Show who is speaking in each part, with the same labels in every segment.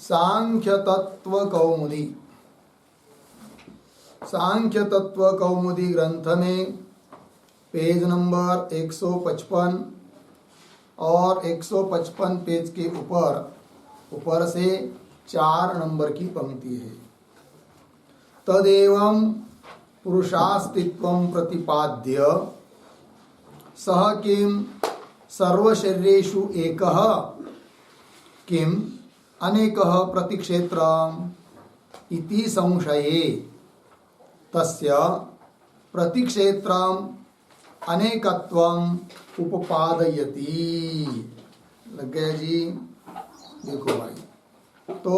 Speaker 1: सांख्य तत्व कौमुदी। सांख्य तत्व कौमुदी ग्रंथ में पेज नंबर 155 और 155 पेज के ऊपर से 4 नंबर की पंक्ति है। तदेवं पुरुषास्तित्वं प्रतिपाद्य सह किम सर्वशरीरेषु एकः किम अनेकः प्रतिक्षेत्रम् इति संशये तस्य प्रतिक्षेत्रम् अनेकत्वम् उपपादयति। लग गया जी? देखो भाई, तो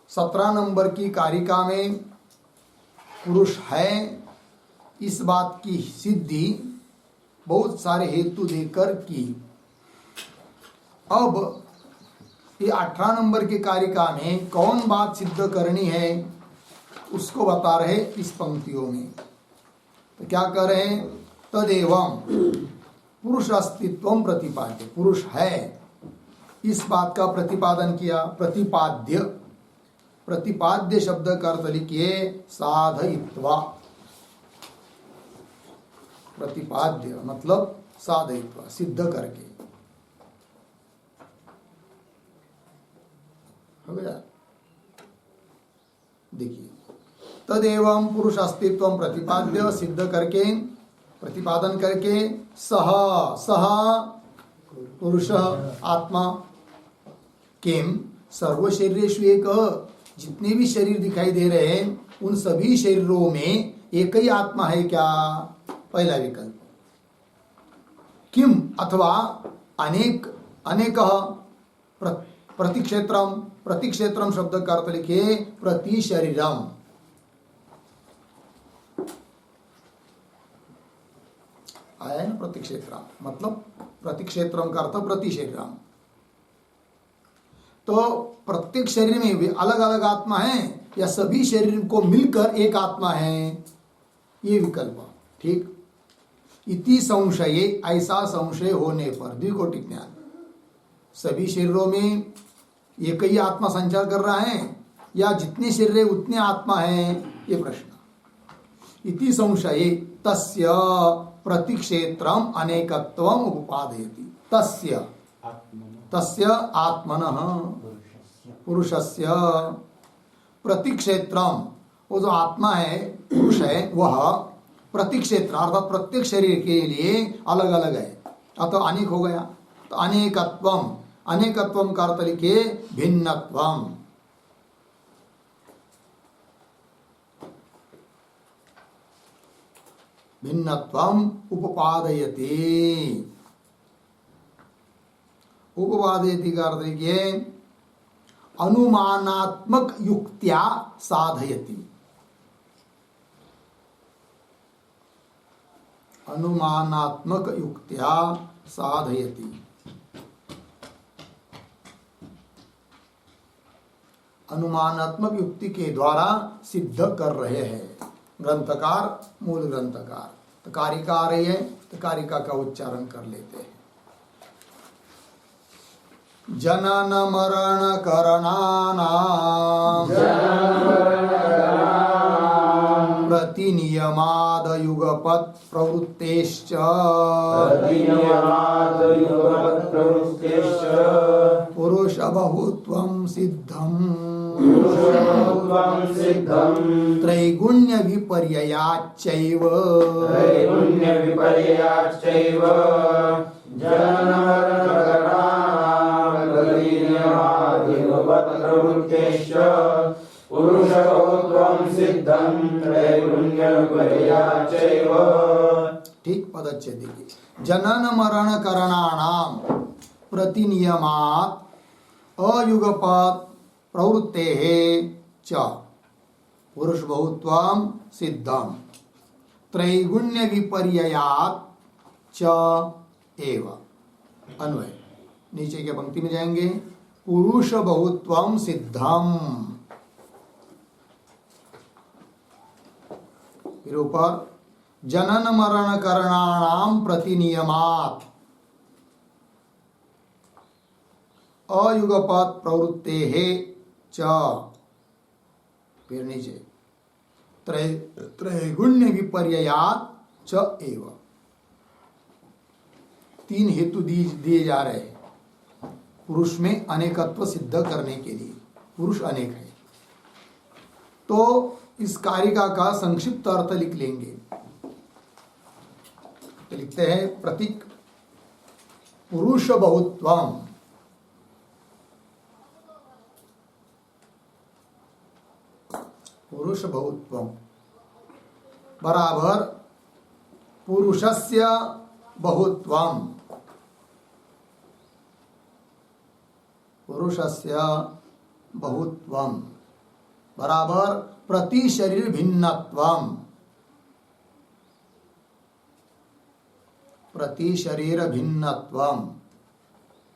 Speaker 1: 17 नंबर की कारिका में पुरुष है इस बात की सिद्धि बहुत सारे हेतु देकर की। अब ये 18 नंबर की कारिका में कौन बात सिद्ध करनी है उसको बता रहे इस पंक्तियों में। तो क्या कर रहे हैं? तदेवं पुरुष अस्तित्वं प्रतिपाद्य, पुरुष है इस बात का प्रतिपादन किया। प्रतिपाद्य, प्रतिपाद्य शब्द का अर्थ लिखिए साधयित्वा। प्रतिपाद्य मतलब साधयित्वा, सिद्ध करके। हो गया? देखिए, तदेवं पुरुष अस्तित्वं प्रतिपाद्य, सिद्ध करके, प्रतिपादन करके, सह पुरुष आत्मा किम सर्व शरीरेषु एक, जितने भी शरीर दिखाई दे रहे हैं उन सभी शरीरों में एक ही आत्मा है क्या? पहला विकल्प। किम अथवा अनेक, अनेकः प्रतिक्षेत्रम, प्रतिक्षेत्रम शब्द का अर्थ लिखिए प्रति शरीरम। आया ना? प्रतिक्षेत्रम मतलब प्रतिक्षेत्रम का अर्थ प्रति शरीरम। तो प्रत्येक शरीर में भी अलग अलग आत्मा है या सभी शरीर को मिलकर एक आत्मा है? ये विकल्प। ठीक। इति संशये, ऐसा संशय होने पर, द्विकोटि ज्ञान, सभी शरीरों में एक ही आत्मा संचार कर रहा है या जितने शरीर है उतने आत्मा है? ये प्रश्न। इति संशये तस्य प्रतिक्षेत्रम अनेकत्वम उपपादयति। तस्य, तस्य आत्मनः, पुरुषस्य प्रतिक्षेत्रम, वो जो आत्मा है, पुरुष है, वह प्रतिक्षेत्र अर्थात प्रत्येक शरीर के लिए अलग अलग है। अतः अनेक हो गया। तो अनेकत्वम, अनेकत्वम का अर्थ लिखिए भिन्नत्वम। भिन्नत्वम उपपादयति। उपपादयति का अर्थ लिखिए अनुमानात्मक युक्त्या साधयति। अनुमानात्मक युक्त्या साधयति। अनुमानात्मक युक्ति के द्वारा सिद्ध कर रहे हैं ग्रंथकार, मूल ग्रंथकार। तो कारिका आ रही है, तो कारिका का उच्चारण कर लेते हैं। जनन मरण करणानां प्रतिनियमाद युगपत् प्रवृत्तेश्च पुरुष बहुत्वं सिद्धम् त्रैगुण्य विपर्ययाच्चैव ठीक। पदच्छेद देखिए। जनन मरण करणानां प्रतिनियमात् अयुगपत् प्रवृत्तेः च पुरुष बहुत्वं सिद्धम् त्रैगुण्य विपर्ययात् च एव। अन्वय नीचे के पंक्ति में जाएंगे। पुरुष बहुत्वं सिद्धम्, फिर ऊपर जनन मरण करणानां प्रतिनियमात् अयुगपत प्रवृत्ते च, फिर नीचे त्रैगुण्य विपर्ययात च एव। तीन हेतु दिए जा रहे हैं पुरुष में अनेकत्व सिद्ध करने के लिए। पुरुष अनेक है, तो इस कारिका का संक्षिप्त अर्थ लिख लेंगे। तो लिखते हैं प्रतीक पुरुष बहुत्वम, पुरुष बहुत्वम बराबर पुरुषस्य बहुत्वम, पुरुषस्य बहुत्वम बराबर प्रति शरीर भिन्नत्वम, प्रति शरीर भिन्नत्वम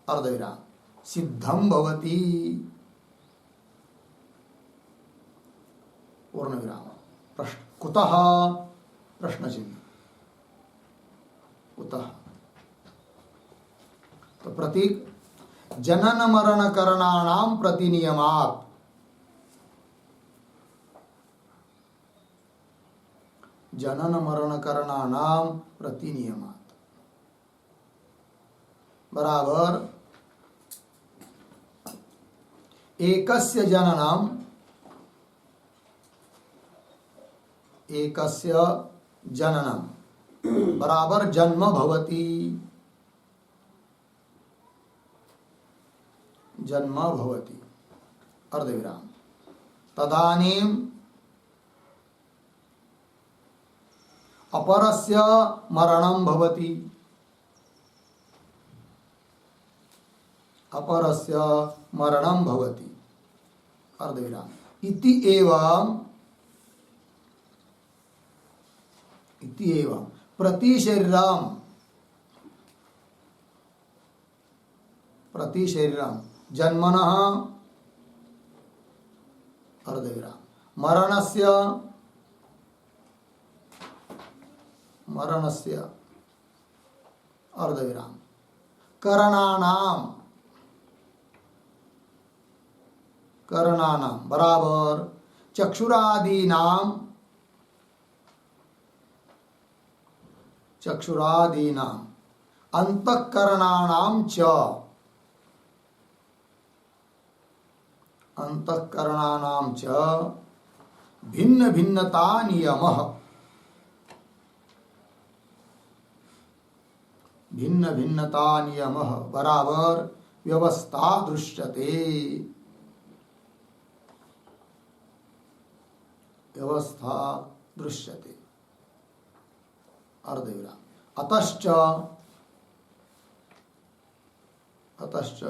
Speaker 1: अर्धविराम सिद्धम भवति पूर्ण विराम। प्रश्न कुतः, प्रश्न चिन्ह कुतः। तो प्रतीक जनन मरण करणानाम प्रतिनियमात्, जनन मरण करणानाम प्रतिनियमात् बराबर एकस्य जननम, एकस्य जननम बराबर जन्म भवति, जन्म भवति अर्धविराम। तदानीम अपरस्य मरणं भवति, अपरस्य मरणं भवति अर्धविराम। इति एवं प्रति शरीरम, प्रति शरीरम जन्मनः अर्धविराम मरणस्य, मरणस्य अर्धविराम करणानाम, करणानाम बराबर चक्षुरादीनाम, चक्षुरादीनाम अंतःकरणानाम च, अंतःकरणानाम च भिन्न भिन्नता नियमः, भिन्न भिन्नता नियमः बराबर व्यवस्था दृश्यते, व्यवस्था दृश्यते अर्धविराम। अतश्च, अतश्च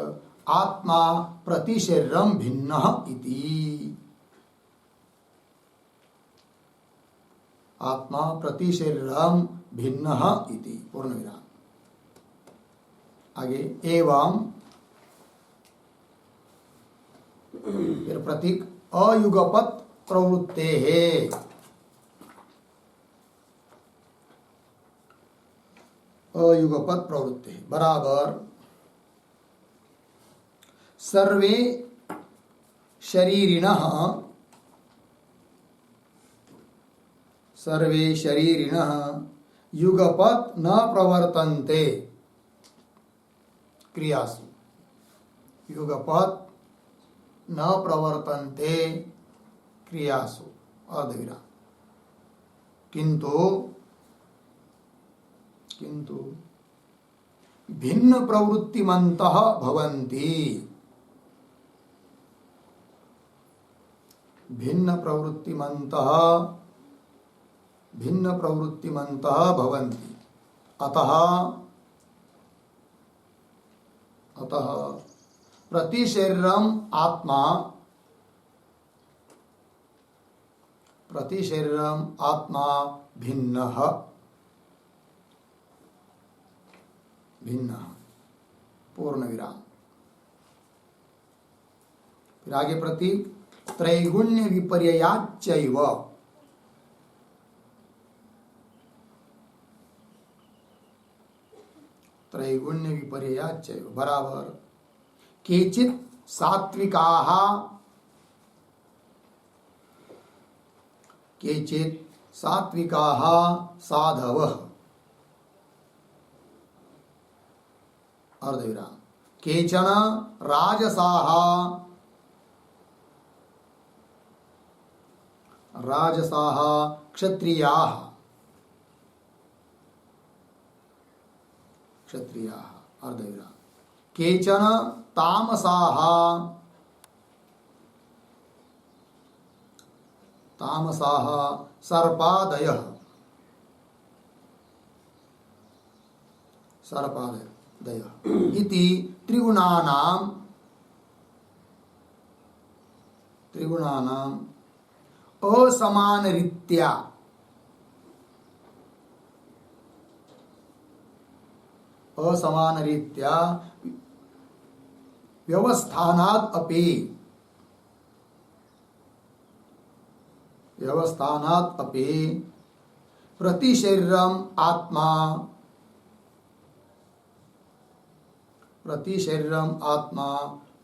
Speaker 1: आत्मा प्रति शरीरम भिन्नः इति, आत्मा प्रति शरीरम भिन्नः इति पूर्ण विराम। आगे एवं फिर प्रतीक अयुगपत प्रवृत्ते है, अयुगपत प्रवृत्ते बराबर सर्वे शरीरिणः, सर्वे शरीरिणः युगपत न प्रवर्तन्ते क्रियासु, युगपत न प्रवर्तन्ते क्रियासु अर्धविराम। किंतु, किंतु भिन्न प्रवृत्तिमन्तः भवन्ति, भिन्न प्रवृत्तिमन्तः, भिन्न प्रवृत्तिमन्तः भवन्ति। अतः, अतः प्रति शरीरम आत्मा, प्रति शरीरम आत्मा भिन्नः, भिन्नः पूर्ण विराम। फिर आगे प्रतीक त्रैगुण्य विपर्ययाच्चैव, त्रैगुण्य विपर्ययाच्चैव बराबर केचित् सात्विकाः केचित् सात्विकाः साधवः अर्धविराम केचन राजसाः राजसाः क्षत्रियाः क्षत्रियाः अर्धविराम केचन तामसाः तामसाः सर्पादयः सर्पादयः इति त्रिगुणानां असमानरीत्या व्यवस्थानात् अपि प्रतिशरीरम आत्मा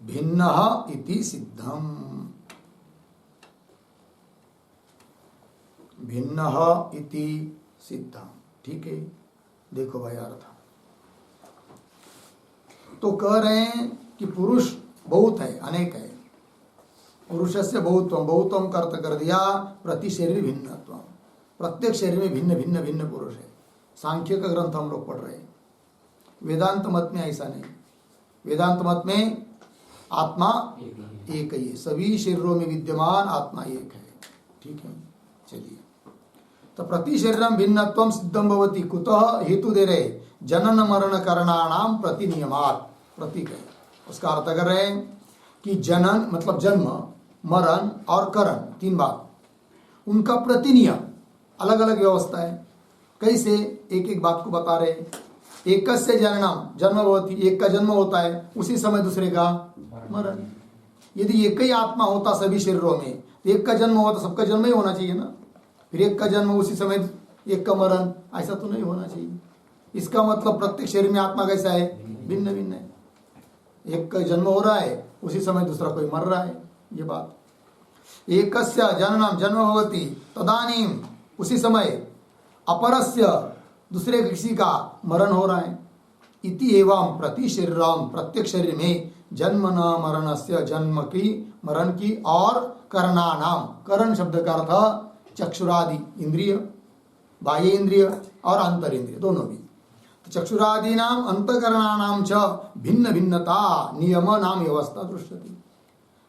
Speaker 1: भिन्नः इति सिद्धम् भिन्नः इति सिद्धम्। ठीक है, देखो भाई अर्थ तो कह रहे हैं कि पुरुष बहुत है, अनेक है। पुरुषस्य बहुत्वम, बहुत्वम कर्त कर दिया प्रति शरीर भिन्नत्व, प्रत्येक शरीर में भिन्न भिन्न भिन्न पुरुष है। सांख्य का ग्रंथ हम लोग पढ़ रहे हैं। वेदांत मत में ऐसा नहीं। वेदांत मत में आत्मा एक ही है, सभी शरीरों में विद्यमान आत्मा एक है। ठीक है, चलिए तो प्रति शरीरम भिन्नत्वम सिद्धम भवति कुतः हेतु दे रहे जनन मरण करणानाम प्रति नियमात्, प्रतीक है। उसका अर्थ कर रहे हैं कि जनन मतलब जन्म, मरण और करण, तीन बात, उनका प्रतिनियम अलग अलग व्यवस्था है। कैसे, एक एक बात को बता रहे हैं। एकस्य जननम जन्म भवति, एक का जन्म होता है उसी समय दूसरे का मरण। यदि एक ही आत्मा होता सभी शरीरों में तो एक का जन्म हुआ तो सबका जन्म ही होना चाहिए ना। फिर एक का जन्म उसी समय एक का मरण, ऐसा तो नहीं होना चाहिए। इसका मतलब प्रत्येक शरीर में आत्मा कैसा है, भिन्न भिन्न है। एक का जन्म हो रहा है उसी समय दूसरा कोई मर रहा है, ये बात। एकस्य जननम जन्म भवति तदानीम, उसी समय अपरस्य दूसरे किसी का मरण हो रहा है। इति एवं प्रति शरीरम, प्रत्येक शरीर में जन्म न मरणस्य, जन्म की मरण की और करणानाम, करण शब्द का अर्थ चक्षुरादि इंद्रिय, बाह्य इंद्रिय और अंतर इंद्रिय दोनों भी। तो चक्षुरादि नाम अंतकरणानाम च भिन्न भिन्नता नियम नाम व्यवस्था दृश्यति।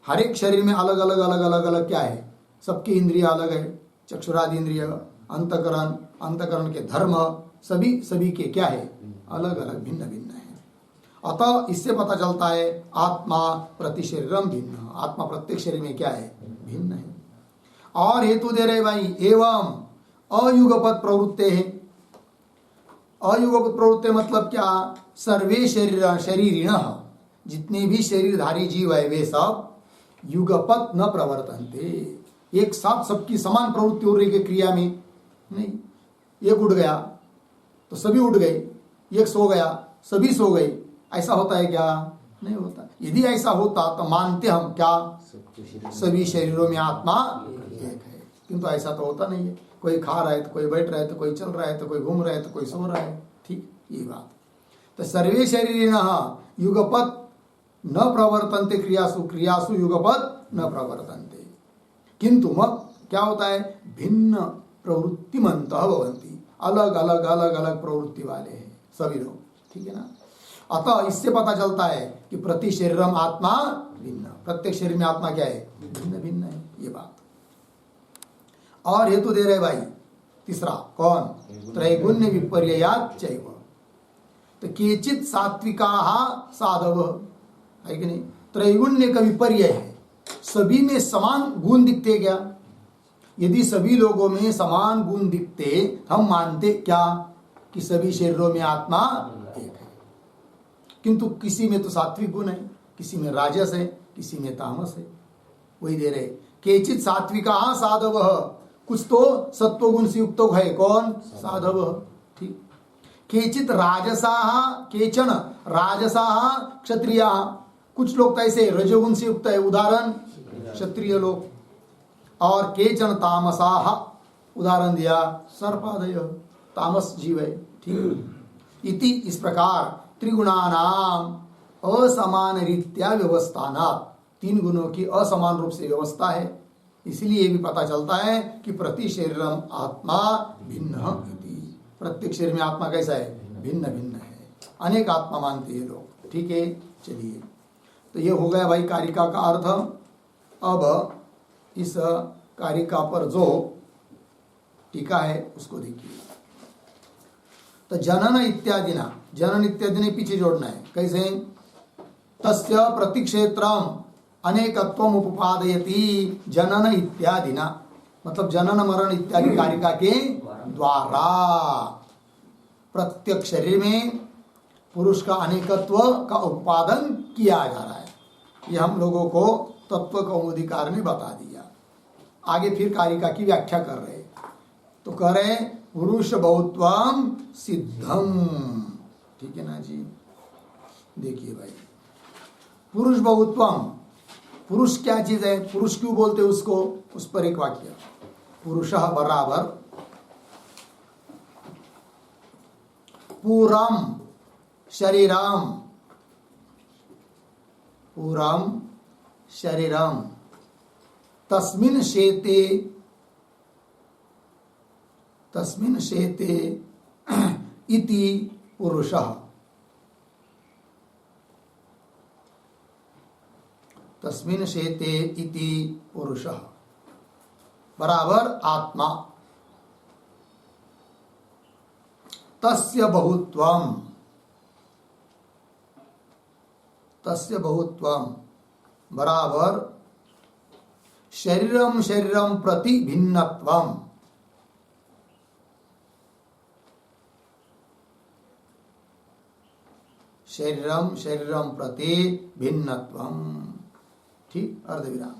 Speaker 1: हर एक शरीर में अलग अलग अलग अलग अलग क्या है, सबकी इंद्रिय अलग है। चक्षुरादि इंद्रिय, अंतकरण, अंतकरण के धर्म, सभी के क्या है, अलग अलग भिन्न भिन्न है। अतः इससे पता चलता है आत्मा प्रति शरीरम भिन्न, आत्मा प्रत्येक शरीर में क्या है, भिन्न है। और हेतु दे रहे भाई, एवं अयुगपत प्रवृत्ते है। अयुगपत प्रवृत्ति मतलब क्या, सर्वे शरीरिण, जितने भी शरीरधारी जीव है वे सब युगपत न प्रवर्तन्ते, एक साथ सबकी समान प्रवृत्ति हो रही है क्रिया में नहीं। एक उठ गया तो सभी उठ गए, एक सो गया सभी सो गए, ऐसा होता है क्या, नहीं होता। यदि ऐसा होता तो मानते हम क्या, सभी शरीरों में आत्मा एक है, किंतु ऐसा तो होता नहीं है। कोई खा रहा है तो कोई बैठ रहा है तो कोई चल रहा है तो कोई घूम रहा है तो कोई सो रहा है। ठीक, ये बात। तो सर्वे शरीरिण युगपत न प्रवर्तन्ते क्रियासु, क्रियासु युगपत न प्रवर्तन्ते, किंतु मत क्या होता है, भिन्न प्रवृत्तिमन्तः भवन्ति, अलग अलग अलग अलग प्रवृत्ति वाले हैं सभी लोग। ठीक है ना। अतः इससे पता चलता है कि प्रति शरीरम आत्मा भिन्न, प्रत्येक शरीर में आत्मा क्या है, भिन्न भिन्न है, ये बात। और हेतु दे रहे भाई तीसरा, कौन, त्रैगुण्य विपर्ययात् चैव। तो केचित् सात्विकाः साधव है कि नहीं, त्रैगुण्य का विपर्य है, सभी में समान गुण दिखते क्या। यदि सभी लोगों में समान गुण दिखते हम मानते क्या कि सभी शरीरों में आत्मा एक है, किंतु किसी में तो सात्विक गुण है, किसी में राजस है, किसी में तामस है। वही दे रहे, केचित् सात्विकाः साधव, कुछ तो सत्व गुण से युक्त है, कौन, साधव। ठीक। केचित् राजसाः, केचन राजसाः क्षत्रियाः, कुछ लोग तो ऐसे रजोगुण से युक्त है, उदाहरण क्षत्रिय लोग, और केचन तामसाह, उदाहरण दिया सर्पादय, तामस जीव है, ठीक। इति इस प्रकार त्रिगुणानाम असमान रीत्या व्यवस्थानात्, तीन गुणों की असमान रूप से व्यवस्था है, इसलिए भी पता चलता है कि प्रति शरीरम आत्मा भिन्न इति, प्रत्येक शरीर में आत्मा कैसा है, भिन्न भिन्न है, अनेक आत्मा मानते हैं लोग, ठीक है। चलिए, तो ये हो गया भाई कारिका का अर्थ। अब इस कारिका पर जो टीका है उसको देखिए। तो जनन इत्यादि ना, जनन इत्यादि ने पीछे जोड़ना है, कैसे, तस्य प्रतिक्षेत्रम अनेकत्वम उपपादयति जनन इत्यादि ना, मतलब जनन मरण इत्यादि कारिका के द्वारा प्रत्येक शरीर में पुरुष का अनेकत्व का उत्पादन किया जा रहा है। ये हम लोगों को तत्व कौमुदीकार ने बता दिया। आगे फिर कारिका की व्याख्या कर रहे, तो कह रहे पुरुष बहुत्वम सिद्धम, ठीक है ना जी। देखिए भाई, पुरुष बहुत्वम, पुरुष क्या चीज है, पुरुष क्यों बोलते उसको, उस पर एक वाक्य, पुरुषः बराबर पूरम शरीरम, पूरम शरीरम तस्मिन् शेते इति पुरुषः, तस्मिन् शेते इति पुरुषः बराबर आत्मा, तस्य बहुत्वम, तस्य बहुत्वम बराबर शरीरम शरीरम प्रति भिन्नत्वम, शरीरम शरीरम प्रति भिन्नत्वम, ठीक, अर्धविराम।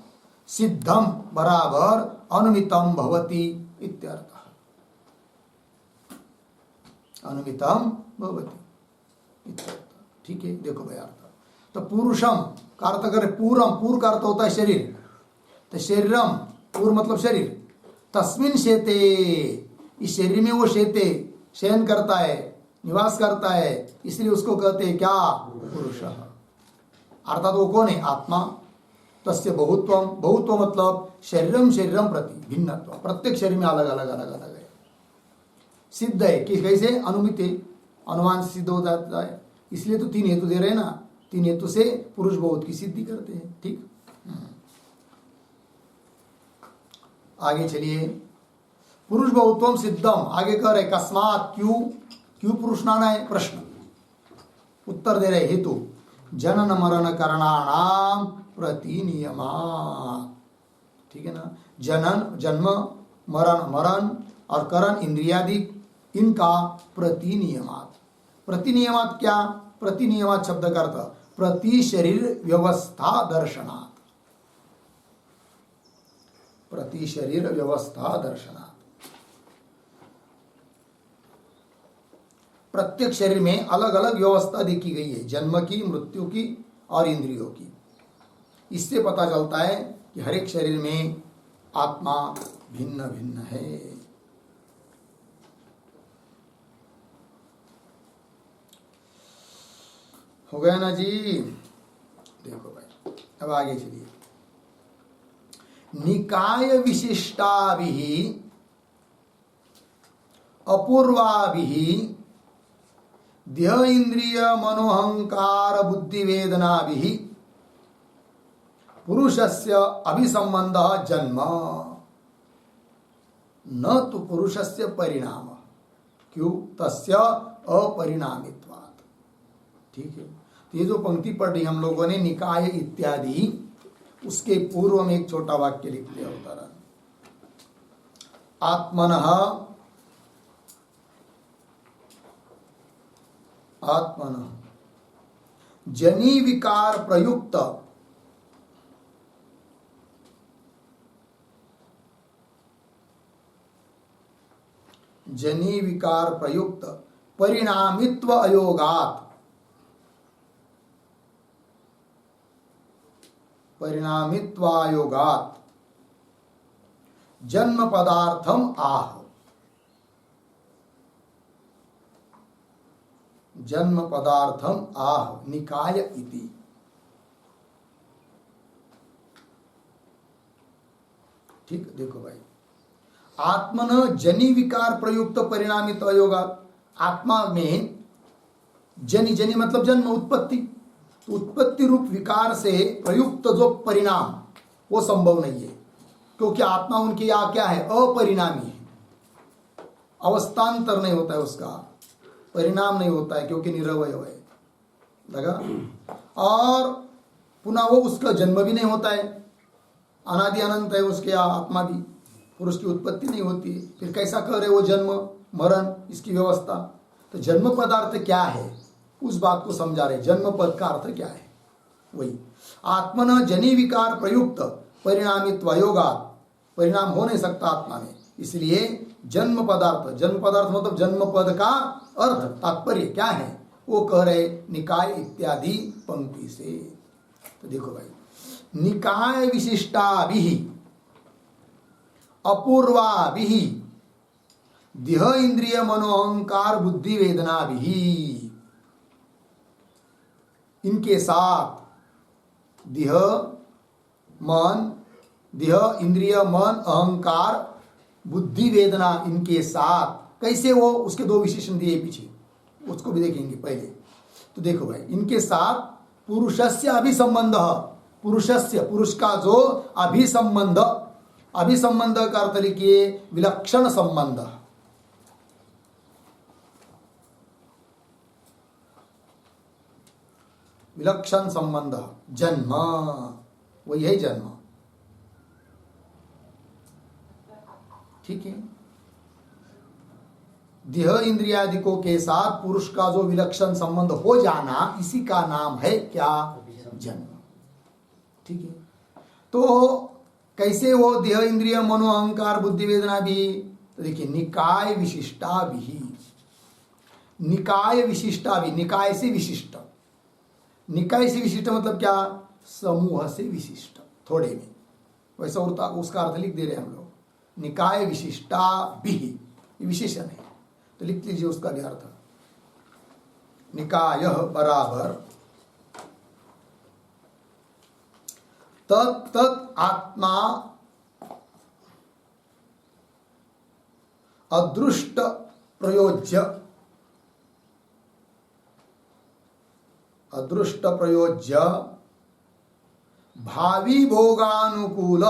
Speaker 1: सिद्धम बराबर अनुमितम भवति इत्यर्थः, अनुमितम भवति इत्यर्थः, ठीक है। देखो भाई अर्थ, तो पुरुषम का अर्थ करे पूरम, पूर का अर्थ होता है शरीर, तो शरीरम पूर मतलब शरीर, तस्मिन शेते, इस शरीर में वो शेते शयन करता है, निवास करता है, इसलिए उसको कहते हैं क्या, पुरुष, अर्थात वो कौन है, आत्मा। तस्य बहुत्वम, बहुत्व मतलब शरीरम शरीरम प्रति भिन्नत्व, प्रत्येक शरीर में अलग अलग अलग अलग है, सिद्ध है कि कैसे, अनुमित, अनुमान सिद्ध हो जाता है, इसलिए तो तीन हेतु दे रहे हैं ना, तीन हेतु से पुरुष बहुत की सिद्धि करते हैं, ठीक। आगे चलिए, पुरुष बहुत्वम सिद्धम, आगे कह रहे कस्मात, क्यों, क्यों पुरुष नाना है, प्रश्न, उत्तर दे रहे हेतु, जनन मरण करणाणाम प्रति नियमात्, ठीक है ना, जनन जन्म, मरण मरण, और करण इंद्रियादि, इनका प्रति नियमात्, प्रति नियमात् क्या, प्रति नियमात् शब्द का अर्थ प्रति शरीर व्यवस्था दर्शनात्, प्रति शरीर व्यवस्था दर्शनात्, प्रत्येक शरीर में अलग अलग व्यवस्था देखी गई है, जन्म की, मृत्यु की और इंद्रियों की। इससे पता चलता है कि हर एक शरीर में आत्मा भिन्न भिन्न है। हो गया ना जी। देखो भाई, अब आगे चलिए, निकाय विशिष्टाभिः अपूर्वाभिः देह इंद्रिय मनोहंकार बुद्धि वेदनाभिः पुरुषस्य अभिसंबंधः जन्म, न तो पुरुषस्य परिणाम, क्यों, तस्य अपरिणामित्वात्, ठीक है। तो ये जो पंक्ति पढ़ रही हम लोगों ने, निकाय इत्यादि, उसके पूर्व में एक छोटा वाक्य लिख लिया उदाहरण, आत्मनः आत्मनः जनी विकार प्रयुक्त जनी विकार प्रयुक्त परिणामित्व अयोगात, परिणामित्वायोगात् जन्म पदार्थम आह। जन्म पदार्थम आह निकाय इति। ठीक, देखो भाई, आत्मन जनि विकार प्रयुक्त परिणामित अयोगात्, आत्मा में जनि, जनि मतलब जन्म, उत्पत्ति, तो उत्पत्ति रूप विकार से प्रयुक्त जो परिणाम वो संभव नहीं है, क्योंकि आत्मा उनके यहाँ क्या है, अपरिणामी है, अवस्थांतर नहीं होता है, उसका परिणाम नहीं होता है क्योंकि निरवय है, लगा। और पुनः वो उसका जन्म भी नहीं होता है, अनादि अनंत है उसके यहाँ आत्मा भी, पुरुष की उत्पत्ति नहीं होती है, फिर कैसा कर रहे वो जन्म मरण इसकी व्यवस्था। तो जन्म पदार्थ क्या है उस बात को समझा रहे, जन्म पद का अर्थ क्या है, वही आत्मन जनि विकार प्रयुक्त परिणामित्व अयोगात्, परिणाम हो नहीं सकता आत्मा में, इसलिए जन्म पदार्थ, जन्म पदार्थ मतलब जन्म पद का अर्थ तात्पर्य क्या है वो कह रहे निकाय इत्यादि पंक्ति से। तो देखो भाई, निकाय विशिष्टाभिः अपूर्वाभिः देह इंद्रिय मनोअहंकार बुद्धि वेदनाभिः, इनके साथ देह मन, देह इंद्रिय मन अहंकार बुद्धि वेदना, इनके साथ कैसे वो, उसके दो विशेषण दिए पीछे, उसको भी देखेंगे पहले। तो देखो भाई, इनके साथ पुरुषस्य अभिसंबंध, पुरुषस्य, पुरुष का जो अभिसंबंध, अभिसंबंध का अर्थ लिखिए विलक्षण संबंध, विलक्षण संबंध, जन्म, वही है जन्म, ठीक है। देह इंद्रियादिकों के साथ पुरुष का जो विलक्षण संबंध हो जाना, इसी का नाम है क्या, जन्म, ठीक है। तो कैसे वो देह इंद्रिय मनो अहंकार बुद्धि वेदना भी, तो देखिए निकाय विशिष्टा भी, निकाय विशिष्टा भी, निकाय से विशिष्ट, निकाय से विशिष्ट मतलब क्या, समूह से विशिष्ट, थोड़े में, वैसा उसका अर्थ लिख दे रहे हम लोग, निकाय विशिष्टा भी विशेषण है, तो लिख लीजिए उसका भी अर्थ, निकाय बराबर तत् तत् आत्मा अदृष्ट प्रयोज्य, अदृष्ट प्रयोज्य भावी भोगानुकूल,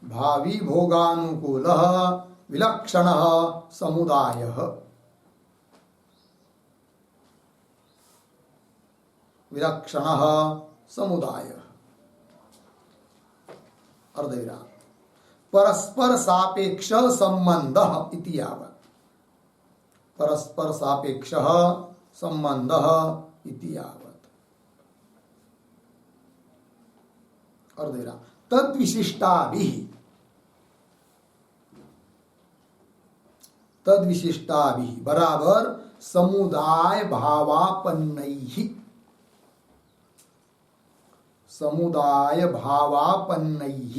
Speaker 1: भावी भोगानुकूल विलक्षण समुदाय, विलक्षण समुदाय, अर्धविराम, परस्पर सापेक्ष संबंध इति यावत्, परस्पर सापेक्ष संबंध इति यावत्, अर्धविराम, तद्विशिष्टाभिः, तद्विशिष्टाभिः बराबर समुदाय भावापन्नैः, समुदाय भावापन्नैः,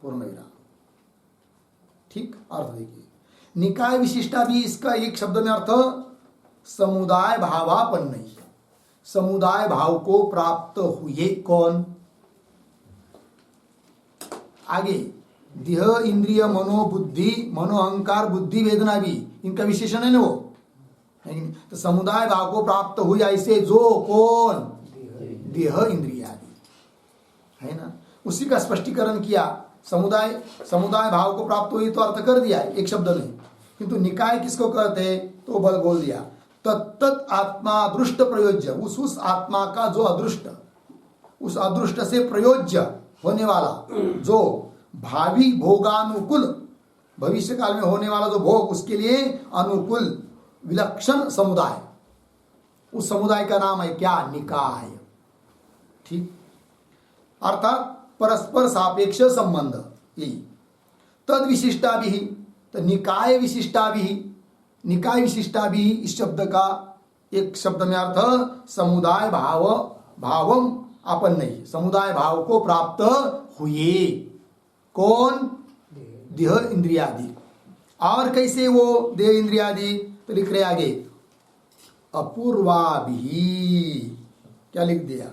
Speaker 1: पूर्ण विराम, ठीक। अर्थ देखिए, निकाय विशिष्टा भी, इसका एक शब्द में अर्थ समुदाय भावापन्नैः, समुदाय भाव को प्राप्त हुए कौन, आगे देह इंद्रिय मनो बुद्धि, मनो अहंकार बुद्धि वेदना भी इनका विशेषण है ना वो, तो समुदाय भाव को प्राप्त हुई ऐसे जो कौन, देह इंद्रियादि, है ना, उसी का स्पष्टीकरण किया। समुदाय, समुदाय भाव को प्राप्त हुई तो अर्थ कर दिया एक शब्द में, किंतु निकाय किसको कहते हैं तो बल बोल दिया, तत्त आत्मा अदृष्ट प्रयोज्य, उस आत्मा का जो अदृष्ट, उस अदृष्ट से प्रयोज्य होने वाला, जो भावी भोगानुकूल, भविष्य काल में होने वाला जो भोग, उसके लिए अनुकूल विलक्षण समुदाय, उस समुदाय का नाम है क्या, निकाय, ठीक। अर्थात परस्पर सापेक्ष संबंध, यही तद विशिष्टा भी, तो निकाय विशिष्टा भी, निकाय विशिष्टा भी इस शब्द का एक शब्द में अर्थ समुदाय भाव, भावम अपन नहीं, समुदाय भाव को प्राप्त हुए कौन? देह इंद्रियादि। और कैसे वो देह इंद्रियादि? तो लिख रहे आगे अपूर्वाभि। क्या लिख दिया?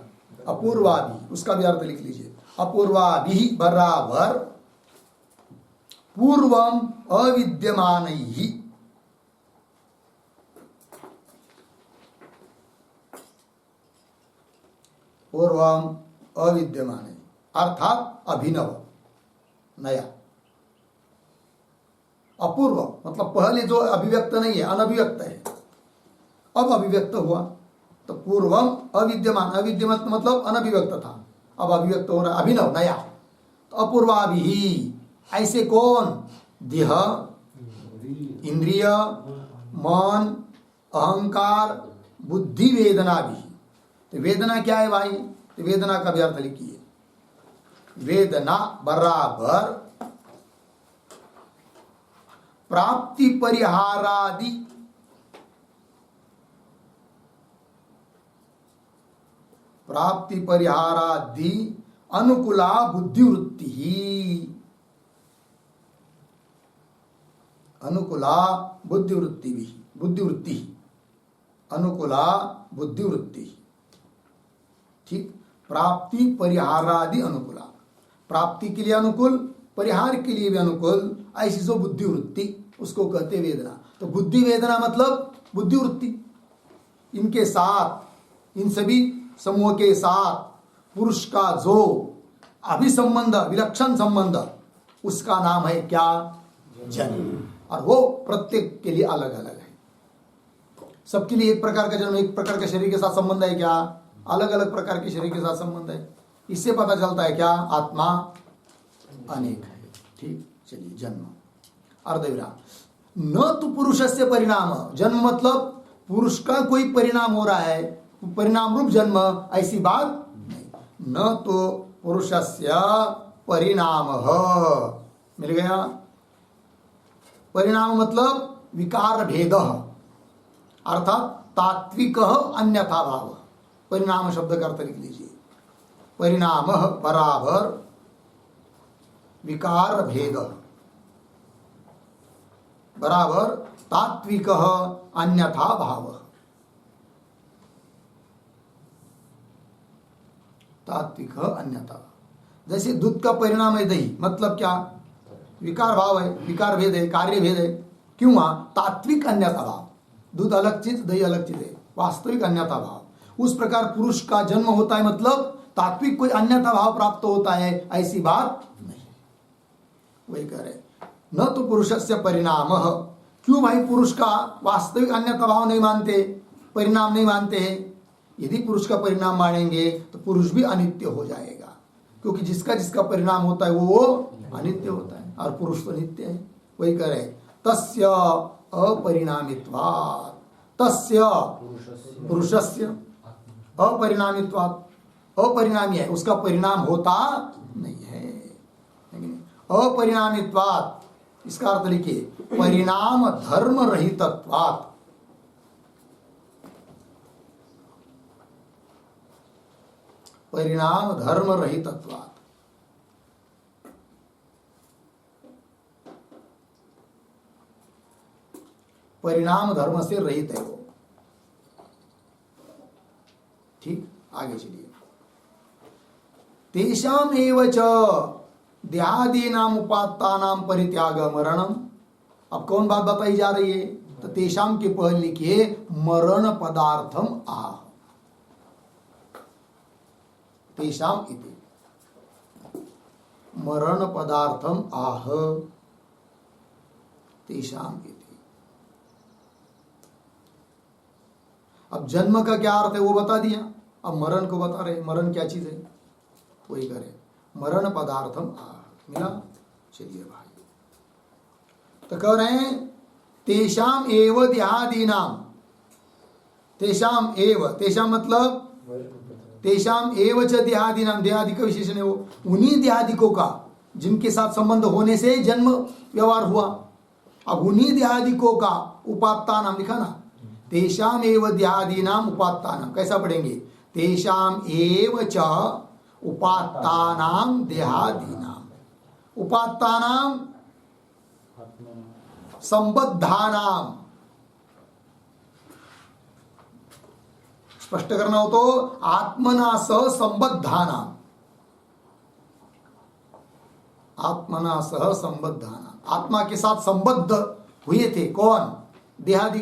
Speaker 1: अपूर्वाभि। उसका भी अर्थ लिख लीजिए, अपूर्वाभि बराबर पूर्वम अविद्यमानैहि। पूर्वम अविद्यमान अर्थात अभिनव, नया। अपूर्व मतलब पहले जो अभिव्यक्त नहीं है, अनभिव्यक्त है, अब अभिव्यक्त हुआ। तो पूर्वम अविद्यमान, अविद्यमान मतलब अनभिव्यक्त था, अब अभिव्यक्त हो रहा है, अभिनव, नया। तो अपूर्वाभि ऐसे कौन? देह, इंद्रिय, मन, अहंकार, बुद्धि, वेदना भी। तो वेदना क्या है भाई? तो वेदना का भी अर्थ लिखिए, वेदना बराबर प्राप्ति परिहारादि, प्राप्ति परिहारादि अनुकूला बुद्धिवृत्ति ही, अनुकूला बुद्धिवृत्ति भी, बुद्धिवृत्ति, अनुकूला बुद्धिवृत्ति। ठीक, प्राप्ति परिहारादि अनुकूला, प्राप्ति के लिए अनुकूल, परिहार के लिए भी अनुकूल, ऐसी जो बुद्धिवृत्ति उसको कहते वेदना। तो बुद्धि वेदना मतलब बुद्धिवृत्ति। इनके साथ, इन सभी समूह के साथ पुरुष का जो अभिसंबंध, विलक्षण संबंध, उसका नाम है क्या? जन्म। और वो प्रत्येक के लिए अलग अलग है। सबके लिए एक प्रकार का जन्म, एक प्रकार के शरीर के साथ संबंध है क्या? अलग अलग प्रकार के शरीर के साथ संबंध है। इससे पता चलता है क्या? आत्मा अनेक है। ठीक, चलिए जन्म अर्धविराम। न तो पुरुषस्य परिणाम, जन्म मतलब पुरुष का कोई परिणाम हो रहा है, परिणाम रूप जन्म, ऐसी बात नहीं। न तो पुरुषस्य परिणाम, मिल गया? परिणाम मतलब विकार भेद, अर्थात तात्विक अन्यथा भाव। परिणाम शब्द का अर्थ लिख लीजिए, परिणाम बराबर विकार भेद बराबर तात्विक अन्यथा भाव। तात्विक अन्यथा, जैसे दूध का परिणाम है दही, मतलब क्या? विकार भाव है, विकार भेद है, कार्य भेद है। क्यों? तात्विक अन्यथा भाव। दूध अलग चीज, दही अलग चीज है, वास्तविक अन्यथा भाव। उस प्रकार पुरुष का जन्म होता है मतलब तात्विक कोई अन्यथा भाव प्राप्त होता है, ऐसी बात नहीं। वही कह रहे न तो पुरुषस्य परिणाम। क्यों भाई पुरुष का वास्तविक अन्यथा भाव नहीं मानते, परिणाम नहीं मानते हैं? यदि पुरुष का परिणाम मानेंगे तो पुरुष भी अनित्य हो जाएगा, क्योंकि जिसका जिसका परिणाम होता है वो अनित्य होता है, और पुरुष तो नित्य है। वही कह रहे तस्य अपरिणामित्वात्, तस्य पुरुषस्य अपरिणामित्वात्, अपरिणामी है, उसका परिणाम होता नहीं है। अपरिणामित्वात् इसका अर्थ लिखिए परिणाम धर्म रहितत्वात्। परिणाम धर्म रहितत्वात्, परिणाम धर्म से रहित है वो। ठीक, आगे चलिए। तेषाम एवच देहादीनाम उपात्तानाम परित्याग मरणम। अब कौन बात बताई जा रही है? तो तेषाम के पहले लिखिए मरण पदार्थम आह। तेषाम इति मरण पदार्थम आह, तेषाम इति। अब जन्म का क्या अर्थ है वो बता दिया, अब मरण को बता रहे। मरण क्या चीज है वही करे, मरण पदार्थम आह। मिला? चलिए भाई, तो कह रहे हैं तेषाम एव देहादीनाम। तेषाम एव, तेषाम मतलब तेषाम एव च देहादीनाम, देहादि का विशेषण है वो। उन्हीं देहादिकों का जिनके साथ संबंध होने से जन्म व्यवहार हुआ। अब उन्हीं देहादिकों का उपात्ता नाम लिखा ना, तेषाम एव देहादीनाम उपात्तानाम, कैसा पढ़ेंगे? तेषाम एव च उपात्तानाम देहादीनाम, उपात्तानाम संबद्धानाम, स्पष्ट करना हो तो आत्मना सह संबद्धानाम, आत्मना सह संबद्धानाम, आत्मा के साथ संबद्ध हुए थे कौन? देहादि।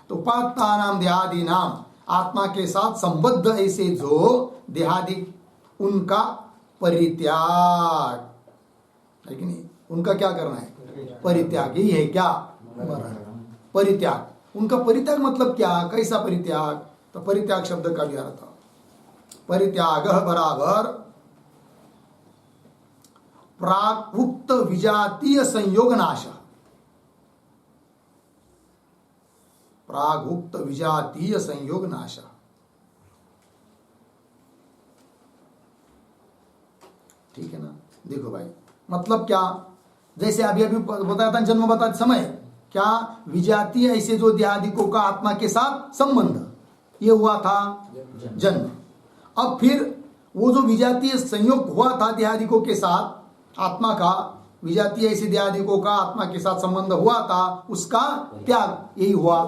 Speaker 1: तो उपात्तानाम देहादीनाम, आत्मा के साथ संबद्ध ऐसे जो देहादि, उनका परित्याग है कि नहीं? उनका क्या करना है? परित्याग। यही है क्या? मरण। परित्याग, उनका परित्याग मतलब क्या? कैसा परित्याग? तो परित्याग शब्द का भी अर्थ, परित्याग बराबर प्रागुक्त विजातीय संयोग नाश, प्रागुक्त विजातीय संयोग नाश। ठीक है ना? देखो भाई, मतलब क्या? जैसे अभी अभी बताया था जन्म बताते समय, क्या विजातीय ऐसे जो देहादिकों का आत्मा के साथ संबंध, ये हुआ था जन्म। अब फिर वो जो विजातीय संयोग हुआ था देहादिकों के साथ आत्मा का, विजातीय ऐसे देहादिकों का आत्मा के साथ संबंध हुआ था, उसका त्याग, यही हुआ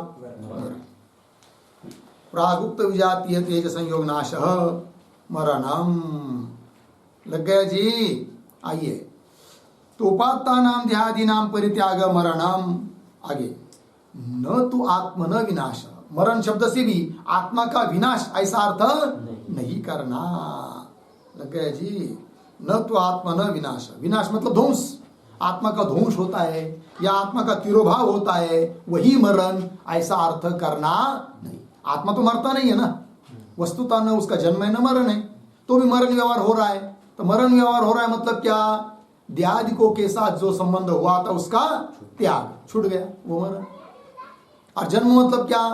Speaker 1: प्रागुक्त विजातीय तेज संयोग नाश मरणम। लग गया जी? आइए, तो उपात्तानाम देहादीनाम परित्याग मरणम। आगे, न तो आत्मन विनाश, मरण शब्द से भी आत्मा का विनाश ऐसा अर्थ नहीं करना। लग गया जी? न तो आत्मा न विनाश, विनाश मतलब ध्वंस, आत्मा का ध्वंस होता है या आत्मा का तिरोभाव होता है, वही मरण, ऐसा अर्थ करना नहीं। आत्मा तो मरता नहीं है ना, वस्तुतः न उसका जन्म है न मरण है, तो भी मरण व्यवहार हो रहा है। तो मरण व्यवहार हो रहा है मतलब क्या? देहादिकों के साथ जो संबंध हुआ था उसका त्याग, छूट गया, वो मरण। और जन्म मतलब क्या?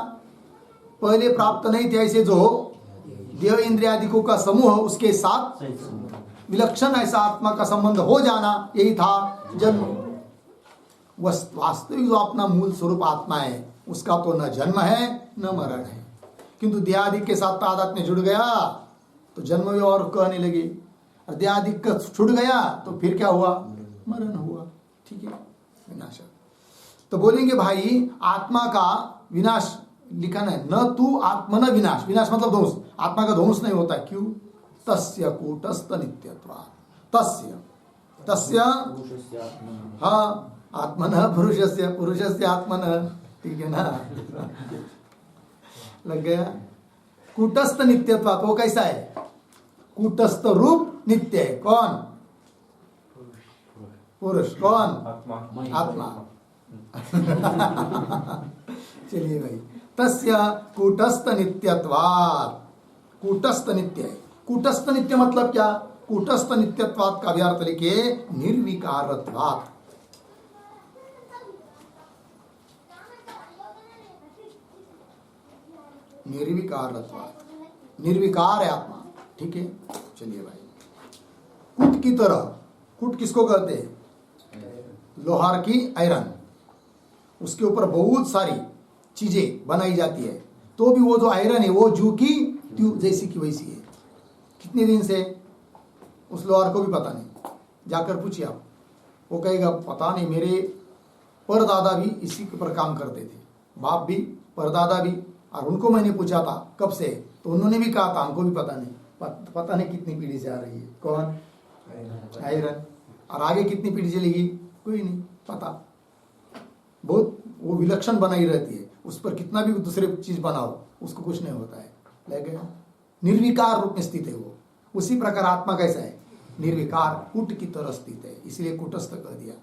Speaker 1: पहले प्राप्त नहीं थे ऐसे जो देह इंद्रियादिकों का समूह, उसके साथ विलक्षण ऐसा आत्मा का संबंध हो जाना, यही था जन्म। वास्तविक जो अपना मूल स्वरूप आत्मा है, उसका तो न जन्म है न मरण है, किंतु देहादि के साथ तादात्म्य जुड़ गया तो जन्म भी और कहने लगे, और देहादि का छूट गया तो फिर क्या हुआ? मरण हुआ। ठीक है, विनाश। तो बोलेंगे भाई आत्मा का विनाश लिखना है, न तू आत्मन विनाश, विनाश मतलब ध्वंस, आत्मा का ध्वंस नहीं होता। क्यों? तस्य कूटस्थ नित्यत्वात्, तस्य हाँ आत्मन पुरुषस्य, पुरुषस्य आत्मन। ठीक है ना? लग गया? कूटस्थ नित्यत्वात्, वो कैसा है? कूटस्थ रूप नित्य है। कौन? पुरुष। कौन? आत्मा। चलिए भाई, तस्य कूटस्थ नित्यत्वात्, कूटस्थ नित्य है। कूटस्थ नित्य मतलब क्या? कूटस्थ नित्यत्वात् का भी अर्थ लिखे निर्विकारत्वात्। निर्विकारत्वात्, निर्विकार है आत्मा। ठीक है, चलिए भाई, कूट की तरह, कूट किसको कहते हैं? लोहार की आयरन, उसके ऊपर बहुत सारी चीजें बनाई जाती है, तो भी वो जो आयरन है वो जू की ट्यूब जैसी की वैसी है। कितने दिन से? उस लोहार को भी पता नहीं, जाकर पूछिए आप, वो कहेगा पता नहीं, मेरे परदादा भी इसी के ऊपर काम करते थे, बाप भी परदादा भी, और उनको मैंने पूछा था कब से, तो उन्होंने भी कहा था हमको भी पता नहीं, पता नहीं कितनी पीढ़ी से आ रही है। कौन? आयरन। और आगे कितनी पीढ़ी चलेगी कोई नहीं पता। बहुत वो विलक्षण बनाई रहती है, उस पर कितना भी दूसरे चीज बनाओ उसको कुछ नहीं होता है। लगे? निर्विकार रूप में स्थित है वो। उसी प्रकार आत्मा कैसा है? निर्विकार, कूट की तरह स्थित है, इसलिए कूटस्थ कह दिया।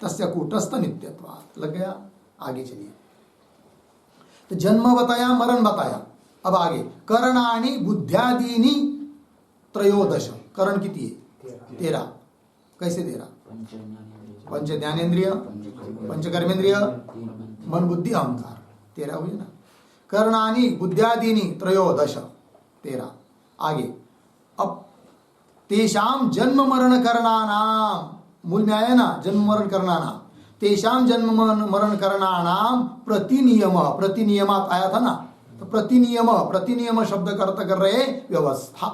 Speaker 1: तस्य कूटस्थ नित्यत्वात्। लग गया? आगे चलिए, तो जन्म बताया, मरण बताया, अब आगे करणानि बुद्ध्यादीनि त्रयोदश। करण कितनी है? 13। कैसे 13? पंच ज्ञानेन्द्रिय, पंच कर्मेंद्रिय, मन बुद्धि अहंकार, 13 हुए ना। करणानि बुद्ध्यादीनि त्रयोदश, 13। आगे, अब तेषाम जन्म मरण करणानाम, मूल में आया ना जन्म मरण करणानाम, तेषाम जन्म मरण करणानाम प्रतिनियम, प्रतिनियमात आया था ना, तो प्रतिनियम शब्द का अर्थ कर रहे व्यवस्था।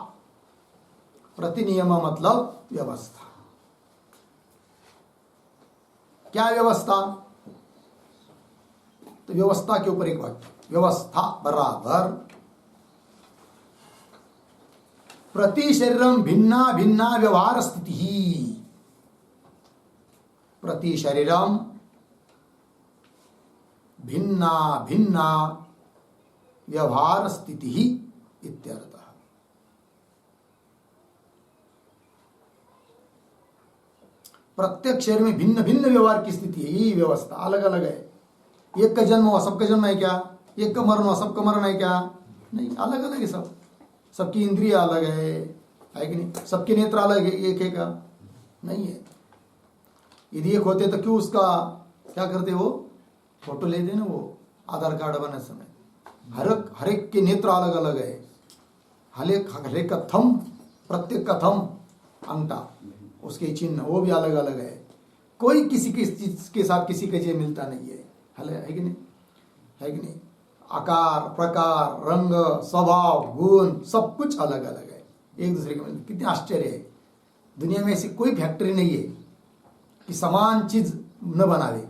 Speaker 1: प्रतिनियम मतलब व्यवस्था। क्या व्यवस्था? तो व्यवस्था के ऊपर एक वाक्य, व्यवस्था बराबर प्रति शरीरम भिन्ना भिन्ना व्यवहार स्थिति ही, प्रति शरीरम भिन्ना भिन्ना व्यवहार स्थिति ही इत्यर्थः। प्रत्येक शरीर में भिन्न भिन्न व्यवहार की स्थिति है, यही व्यवस्था अलग अलग है। एक का जन्म हुआ सबका जन्म है क्या? एक का मरण हुआ सबका मरण है क्या? नहीं, अलग अलग है सब। सबकी इंद्रिया अलग है कि नहीं? सबके नेत्र अलग है, एक है का नहीं है। यदि एक होते तो क्यों उसका क्या करते, वो फोटो लेते ना, वो आधार कार्ड बनाने समय हर एक के नेत्र अलग अलग है, हर एक का थंब, प्रत्येक का थंब अंगूठा उसके चिन्ह वो भी अलग अलग है। कोई किसी के साथ किसी का चीज मिलता नहीं है, है कि नहीं? है कि नहीं? आकार प्रकार रंग स्वभाव गुण सब कुछ अलग अलग है, एक दूसरे के मिलते। कितने आश्चर्य है, दुनिया में ऐसी कोई फैक्ट्री नहीं है कि समान चीज न बनावे।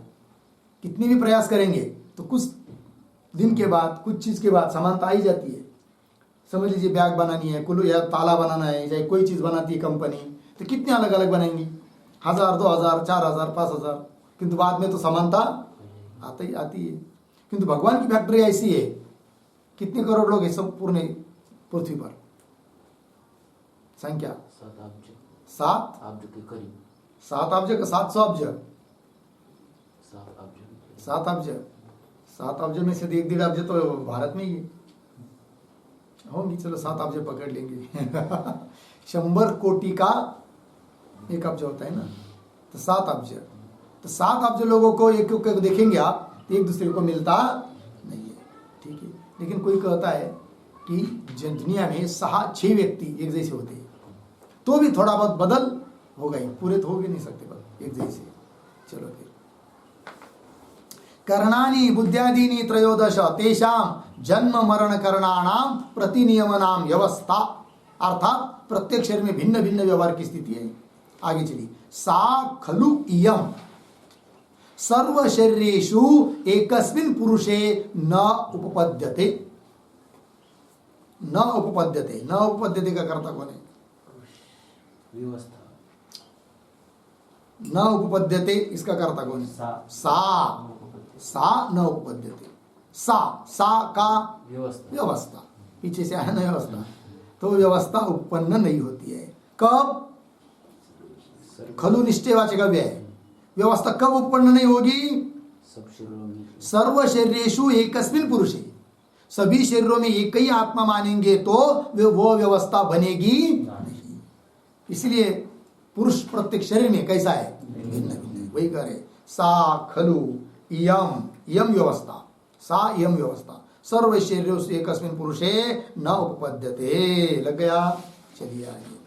Speaker 1: कितने भी प्रयास करेंगे तो कुछ दिन के बाद, कुछ चीज के बाद समानता आई जाती है। समझ लीजिए बैग बनानी है, कुल्लू या ताला बनाना है, चाहे कोई चीज बनाती है कंपनी, तो कितने अलग अलग बनाएंगी, 1000 2000 4000 5000, किंतु बाद में तो समानता आती है। किंतु भगवान की फैक्ट्री ऐसी है, कितने करोड़ लोग हैं सब पूर्ण पृथ्वी पर, संख्या 7 अब्ज के करीब, 7 अब्ज का 700 अब्ज, 7 अब्ज में से 1.5 अब्ज तो भारत में ही है होंगी। चलो 7 अब्ज पकड़ लेंगे 100 कोटि का 1 अब्ज होता है ना, तो 7 अब्ज, तो 7 अब्ज लोगों को एक देखेंगे आप तो एक दूसरे को मिलता नहीं है, ठीक है। लेकिन कोई कहता है कि दुनिया में 6 व्यक्ति एक जैसे होते हैं, तो भी थोड़ा बहुत बदल होगा ही, पूरे तो हो भी नहीं सकते एक जैसे। चलो फिर करणानि बुद्ध्यादीनि त्रयोदश तेषाम जन्म मरण करणानाम प्रतिनियमनाम व्यवस्था, अर्थात प्रत्येक शरीर में भिन्न भिन्न व्यवहार की स्थिति है। आगे चलिए, सा खलु इयम सर्व शरीरेषु एकस्मिन् पुरुषे न उपपद्यते। न उपपद्यते, न उपपद्यते का कर्ता कौन है?
Speaker 2: व्यवस्था।
Speaker 1: न उपपद्यते इसका कर्ता कौन है? सा न उपपद्यते, सा का व्यवस्था, पीछे से आया ना व्यवस्था, तो व्यवस्था उत्पन्न नहीं होती है। कब? खलु निश्चयवाचक अव्यय है। व्यवस्था कब उत्पन्न नहीं होगी? सर्व शरीरेषु एकस्मिन् पुरुषे, सभी शरीरों में एक ही आत्मा मानेंगे तो वो व्यवस्था बनेगी नहीं। इसलिए पुरुष प्रत्येक शरीर में कैसा है? भिन्न भिन्न। वही कह रहे सा खलु इयम व्यवस्था, सा इयम व्यवस्था सर्व शरीरेषु एकस्मिन् पुरुषे न उपपद्यते। लग गया? चलिए आगे।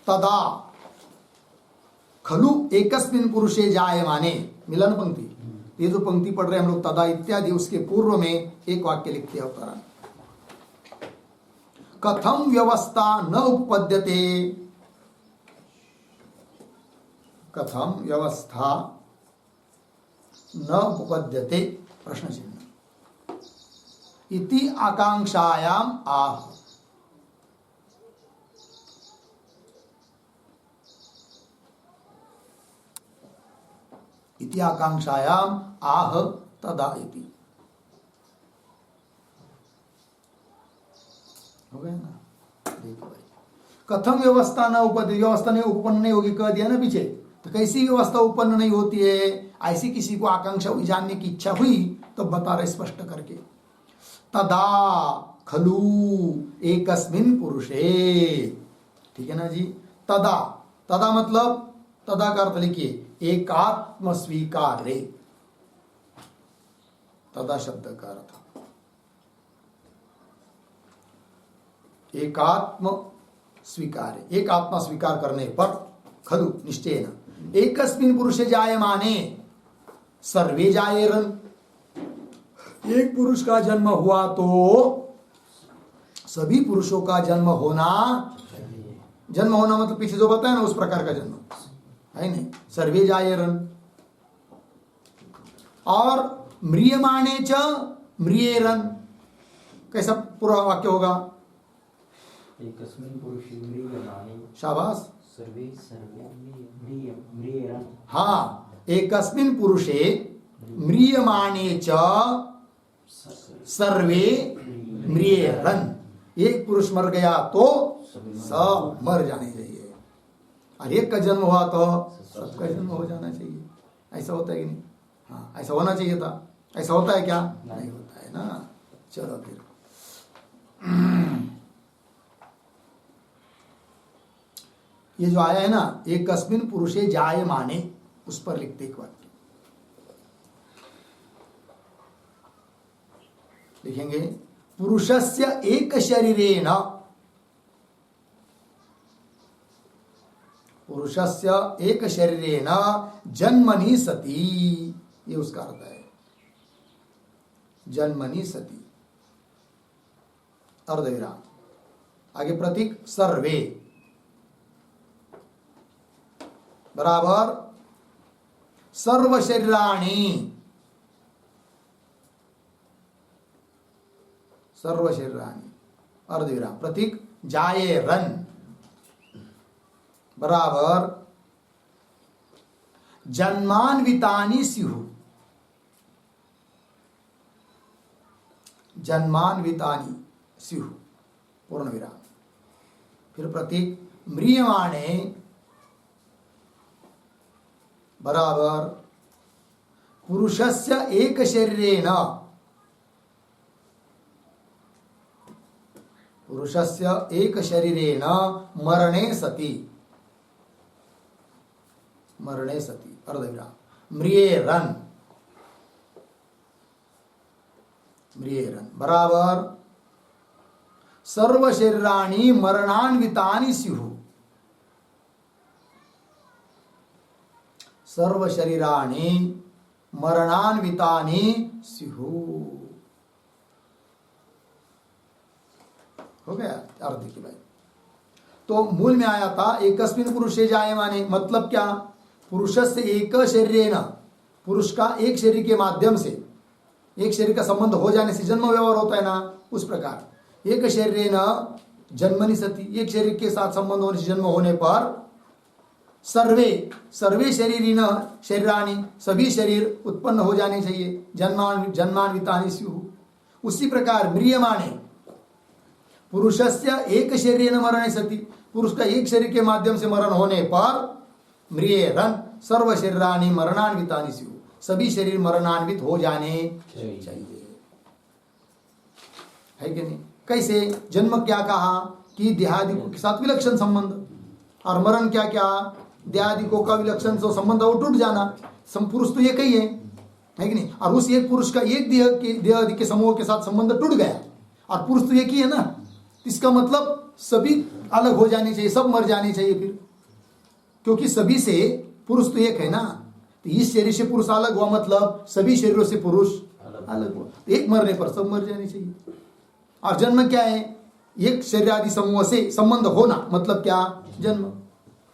Speaker 1: तदा खलु एकस्मिन् पुरुषे जायमाने, मिलन पंक्ति, ये जो पंक्ति पढ़ रहे हैं हम लोग, तदा इत्यादि, उसके पूर्व में एक वाक्य लिखते हैं उत्तरण, कथम व्यवस्था न उपपद्यते, कथम व्यवस्था न उपपद्यते प्रश्न चिन्ह इति आकांक्षायाम आह। इति आकांक्षायाम आह तदा इति। हो गया ना? देखो भाई, कथम व्यवस्था न उपपद्यते, व्यवस्था नहीं उत्पन्न नहीं होगी, कह दिया ना पीछे। तो कैसी व्यवस्था उत्पन्न नहीं होती है? ऐसी किसी को आकांक्षा हुई, जानने की इच्छा हुई, तो बता रहे स्पष्ट करके, तदा खलु एकस्मिन् पुरुषे। ठीक है ना जी? तदा, तदा मतलब, तदा का अर्थ लिखिए एकात्म स्वीकार्य, तदा शब्द का अर्थ एकात्म स्वीकार है, एक आत्मा स्वीकार करने पर खलु निश्चयेन एकस्मिन् पुरुषे जायमाने सर्वे जायेरन। एक पुरुष का जन्म हुआ तो सभी पुरुषों का जन्म होना मतलब पीछे जो बताया ना उस प्रकार का जन्म है नहीं, सर्वे जायेरन। और म्रियमाणे च म्रियेरन, कैसा पूरा वाक्य होगा?
Speaker 2: एकस्मिन् पुरुषे म्रियमाणे
Speaker 1: शाबाश,
Speaker 2: सर्वे सर्वे म्रियेरन।
Speaker 1: हाँ, एकस्मिन् पुरुषे म्रियमाणे च सर्वे म्रियेरन। एक पुरुष मर गया तो सब मर जाने चाहिए, और एक का जन्म हुआ तो सबका जन्म हो जाना चाहिए। ऐसा होता है कि नहीं? हाँ, ऐसा होना चाहिए था। ऐसा होता है क्या? नहीं होता है ना। चलो फिर ये जो आया है ना, एकस्मिन् पुरुषे जायमाने, उस पर लिखते एक वाक्य लिखेंगे, पुरुषस्य एक शरीरेण, पुरुषस्य एक शरीरेण जन्मनि सति, ये उसका अर्थ है। जन्मनि सति अर्धविराम, आगे प्रतीक सर्वे बराबर सर्व शरीराणि, सर्व शरीराणि अर्धविराम प्रतीक जायेरन बराबर जन्मान्वितानि स्युः, जन्मान्वितानि स्युः पूर्ण विराम। फिर प्रतीक म्रियमाणे बराबर पुरुषस्य एक शरीरेण, पुरुषस्य एक शरीरेण मरणे सति, मरणे सति अर्धविराम म्रियेरन, म्रियेरन बराबर सर्व शरीराणि मरणान्वितानि स्युः, सर्व शरीराणि मरणान्वितानि स्युः। हो गया अर्थ की भाई। तो मूल में आया था एकस्मिन् पुरुषे जायमाने, मतलब क्या? पुरुषस्य एक शरीरेण, पुरुष का एक शरीर के माध्यम से, एक शरीर का संबंध हो जाने से जन्म व्यवहार होता है ना, उस प्रकार एक शरीरेण जन्मनि सति, एक शरीर के साथ संबंध होने से जन्म होने पर सर्वे सर्वे शरीरिण शरीराणि, सभी शरीर उत्पन्न हो जाने चाहिए, जन्मान्वितानि स्युः। उसी प्रकार म्रियमाणे पुरुषस्य एक शरीरेण मरणे सति, पुरुष का एक शरीर के माध्यम से मरण होने पर म्रियेरन सर्व शरीराणि मरणान्वितानि स्युः, सभी शरीर मरणान्वित हो जाने चाहिए। है कि नहीं? कैसे? जन्म क्या कहा कि देहादिकों के साथ विलक्षण संबंध, और मरण क्या क्या? देहादिकों का विलक्षण से संबंध वो टूट जाना। पुरुष तो एक ही है कि नहीं? और उस एक पुरुष का एक देहादि के समूह के साथ संबंध टूट गया, और पुरुष तो एक ही है ना, इसका मतलब सभी अलग हो जाने चाहिए, सब मर जाने चाहिए फिर, क्योंकि सभी से पुरुष तो एक है ना। तो इस शरीर से पुरुष अलग हुआ, मतलब सभी शरीरों से पुरुष अलग हुआ, एक मरने पर सब मर जाने चाहिए। और जन्म क्या है? एक शरीर आदि समूह से संबंध होना, मतलब क्या? जन्म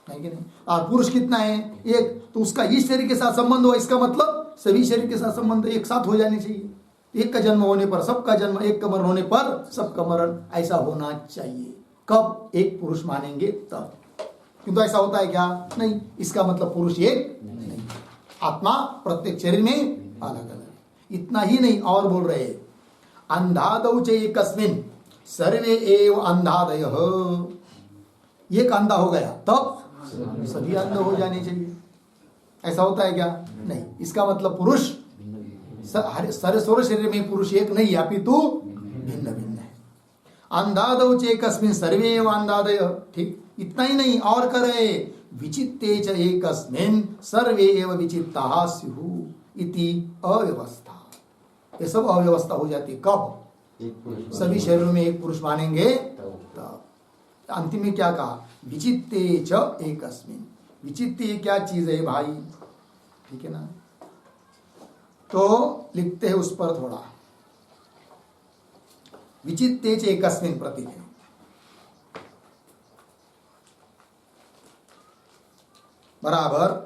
Speaker 1: है कि नहीं? और पुरुष कितना है? एक, तो उसका इस शरीर के साथ संबंध हुआ, इसका मतलब सभी शरीर के साथ संबंध एक साथ हो जाने चाहिए। एक का जन्म होने पर सबका जन्म, एक का मरण होने पर सबका मरण, ऐसा होना चाहिए। कब? एक पुरुष मानेंगे तब। किंतु ऐसा होता है क्या? नहीं। इसका मतलब पुरुष एक नहीं, आत्मा प्रत्येक शरीर में अलग अलग। इतना ही नहीं, और बोल रहे अंधादौ च एकस्मिन् सर्वे एव अंधादयः, एक अंधा हो गया तब सभी अंध हो जाने चाहिए। ऐसा होता है क्या? नहीं। इसका मतलब पुरुष सर्व शरीर में पुरुष एक नहीं, अपितु भिन्न भिन्न है। अंधादौ च एकस्मिन् सर्वे एव अंधादयः, ठीक। इतना ही नहीं, और करे विचित्ते च एकस्मिन् सर्वे एव विचित्ताः स्युः इति अव्यवस्था। ये सब अव्यवस्था हो जाती। कब? सभी शरीरों में एक पुरुष मानेंगे तब। अंतिम में क्या कहा, विचित्ते च एकस्मिन्। विचित्ते क्या चीज है भाई, ठीक है ना। तो लिखते हैं उस पर थोड़ा, विचित्ते च एकस्मिन् प्रतीक है। बराबर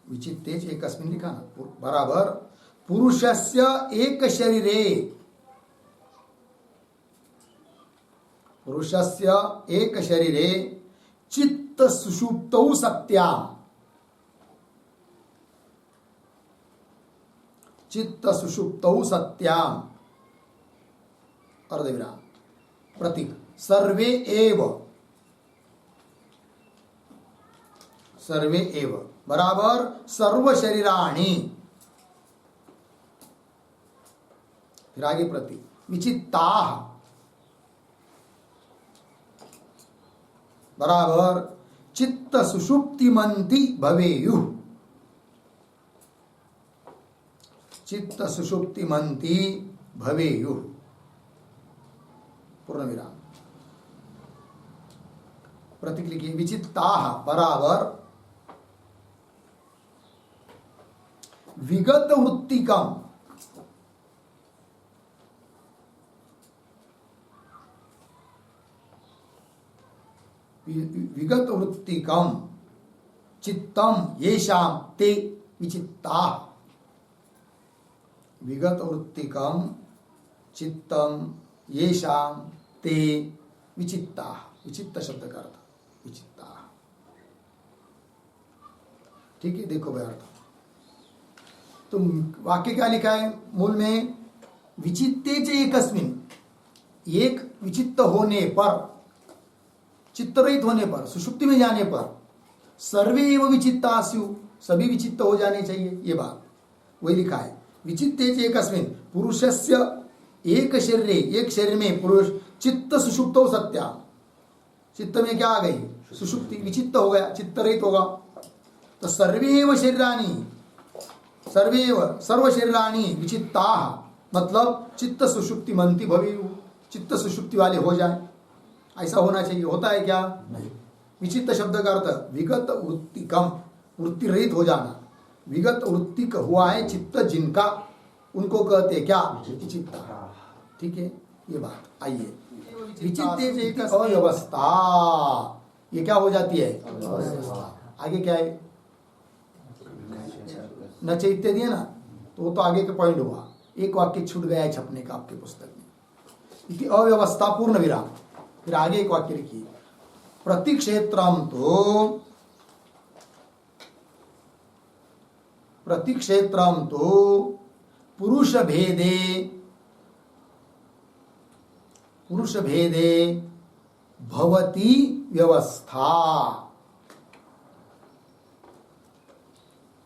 Speaker 1: विचित्ते च एकस्मिन् लिखा ना, बराबर पुरुषस्य एक शरीरे, पुरुषस्य एक शरीरे चित्त सुषुप्तौ सत्याम्, चित्त सुषुप्तौ सत्याम् अर्धविराम प्रतीक सर्वे एव, सर्वे एव बराबर सर्व शरीराणि, फिर आगे प्रतीक विचित्ताः बराबर चित्त सुषुप्तिमन्ति भवेयुः, चित्त सुषुप्तिमन्ति भवेयुः पूर्ण विराम। प्रतीक लिखिए विचित्ताः बराबर विगत वृत्तिकम, विगत वृत्तिकम चित्तम येषाम ते विचित्ताः, विगत वृत्तिकम चित्तम येषाम ते विचित्ताः, विचित्त शब्द का अर्थ विचित्ताः, ठीक है। देखो भाई अर्थ, तो वाक्य क्या लिखा है मूल में, विचित्ते च एकस्मिन्, एक विचित्त होने पर, चित्त रहित होने पर, सुषुप्ति में जाने पर, सर्वे एव विचित्ता स्युः, सभी विचित्त हो जाने चाहिए, ये बात वही लिखा है। विचित्ते च एकस्मिन् पुरुषस्य एक शरीरे, एक शरीर में पुरुष चित्त सुषुप्तौ सत्या, चित्त में क्या आ गई, सुषुप्ति, विचित्त हो गया, चित्त रहित होगा। तो सर्वे एव शरीराणि, सर्वेव सर्व शरीराणि विचित्ताः, मतलब चित्त सुषुप्तिमन्ति भवेयुः, चित्त सुषुप्ति वाले हो जाए, ऐसा होना चाहिए। होता है क्या, नहीं। विचित्त शब्द का अर्थ विगत वृत्तिकम, वृत्ति रहित हो जाना, विगत वृत्तिक हुआ है चित्त जिनका, उनको कहते हैं क्या, विचित्ता, ठीक है। ये बात आइए, विचित्ते अव्यवस्था, ये क्या हो जाती है, आगे क्या है, न चैत्य दिए ना, तो वो तो आगे का पॉइंट हुआ, एक वाक्य छूट गया है छपने का आपके पुस्तक में, इति अव्यवस्था पूर्ण विराम। फिर आगे एक वाक्य लिखिए, प्रतिक्षेत्रम तो, प्रतिक्षेत्रम तो पुरुष भेदे, पुरुष भेदे भवति व्यवस्था,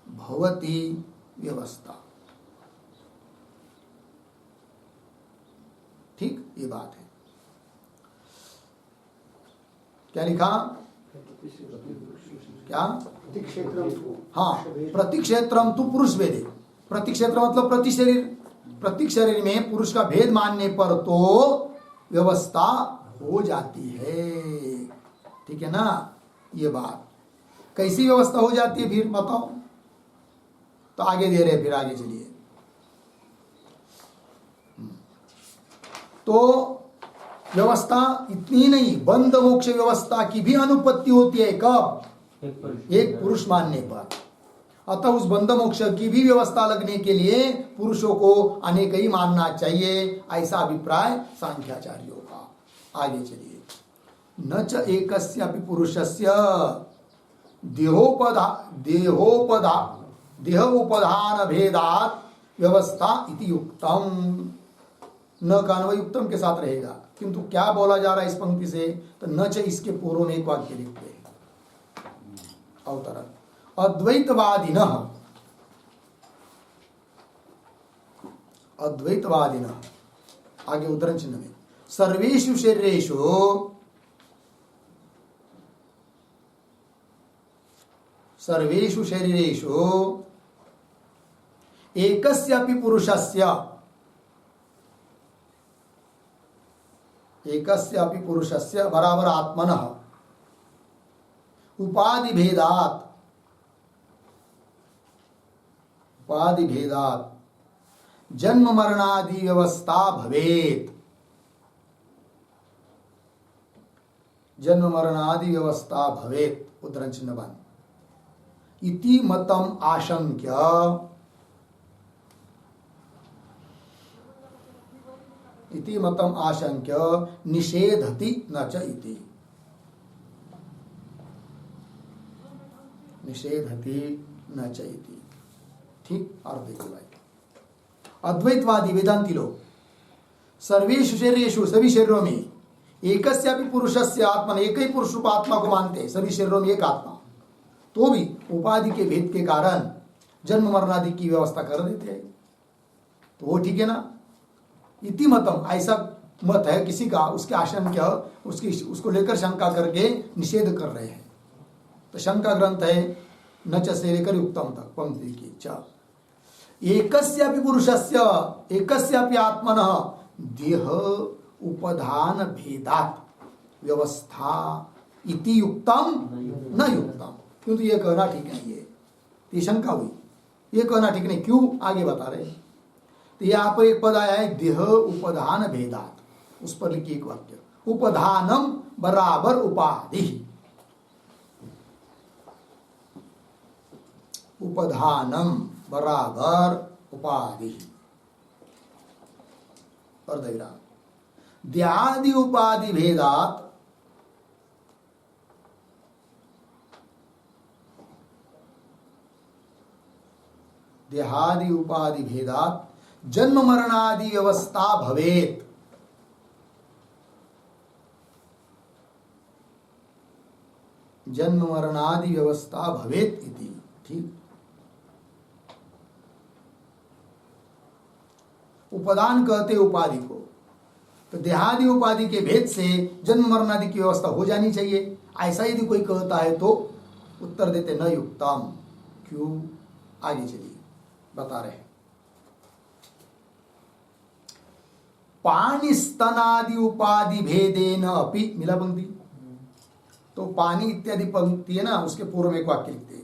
Speaker 1: भवति व्यवस्था, ठीक, ये बात है। क्या लिखा, क्या, हाँ, प्रतिक्षेत्रम तु पुरुष भेदे, प्रतिक्षेत्र मतलब प्रति शरीर, प्रति शरीर में पुरुष का भेद मानने पर तो व्यवस्था हो जाती है, ठीक है ना। ये बात कैसी व्यवस्था हो जाती है फिर बताओ, तो आगे दे रहे, फिर आगे चलिए। तो व्यवस्था इतनी नहीं, बंध मोक्ष व्यवस्था की भी अनुपत्ति होती है कब, एक पुरुष मानने पर। अतः उस बंध मोक्ष की भी व्यवस्था लगने के लिए पुरुषों को अनेक ही मानना चाहिए, ऐसा अभिप्राय सांख्याचार्यों का। आगे चलिए, न च एकस्यापि पुरुषस्य देहोपधान भेदात व्यवस्था इति युक्तम, न का अन्वय युक्तम के साथ रहेगा, किंतु क्या बोला जा रहा है इस पंक्ति से, तो न च इसके पूर्व में एक वाक्य लिखते हैं अवतरण, अद्वैतवादिनः, अद्वैतवादिनः, आगे उद्धरण चिन्ह में, सर्वेषु शरीरेषु, सर्वेषु शरीरेषु एकस्यापि पुरुषस्य, एकस्यापि पुरुषस्य बराबर आत्मनः उपाधि भेदात जन्म मरणादि व्यवस्था भवेत। जन्म मरणादि व्यवस्था भवेत उद्धरण चिन्ह बांध इति मतम आशंक्य निषेधति न च इति। निषेधति न च इति। ठीक। और देखिए भाई, अद्वैतवादी वेदांती लोग सर्वेषु शरीरेषु सभी शरीरों में एकस्यापि पुरुषस्य आत्मा, एक ही पुरुष रूप आत्मा को मानते हैं, सभी शरीरों में एक आत्मा, तो भी उपाधि के भेद के कारण जन्म मरण आदि की व्यवस्था कर देते हैं। तो वो ठीक है ना। इति मतम, ऐसा मत है किसी का, उसके आशंका, उसको लेकर शंका करके निषेध कर रहे हैं। तो शंका ग्रंथ है न च से लेकर उत्तम तक पंक्ति की। च एकस्यापि पुरुषस्य एकस्यापि आत्मनः देह उपधान भेदात व्यवस्था इति युक्तम न युक्तम। क्योंकि ये कहना ठीक नहीं है, ये शंका हुई, ये कहना ठीक नहीं। क्यों, आगे बता रहे हैं। तो यहाँ पर एक पद आया है देह उपधान भेदात, उस पर लिखिए एक वाक्य, उपधानम बराबर उपाधि। उपधानम बराबर उपाधि और देहादि उपाधि भेदात देहादि उपाधि भेदात जन्म मरणादि व्यवस्था भवेत। जन्म मरणादि व्यवस्था भवेत इति। ठीक। उपादान कहते उपाधि को, तो देहादि उपाधि के भेद से जन्म मरण आदि की व्यवस्था हो जानी चाहिए, ऐसा यदि कोई कहता है तो उत्तर देते न युक्तम। क्यों, आगे चलिए बता रहे हैं। पानी स्तनादि उपाधि भेदेन अपि, मिला पंक्ति, तो पानी इत्यादि पंक्ति है ना, उसके पूर्व में एक वाक्य लिखते,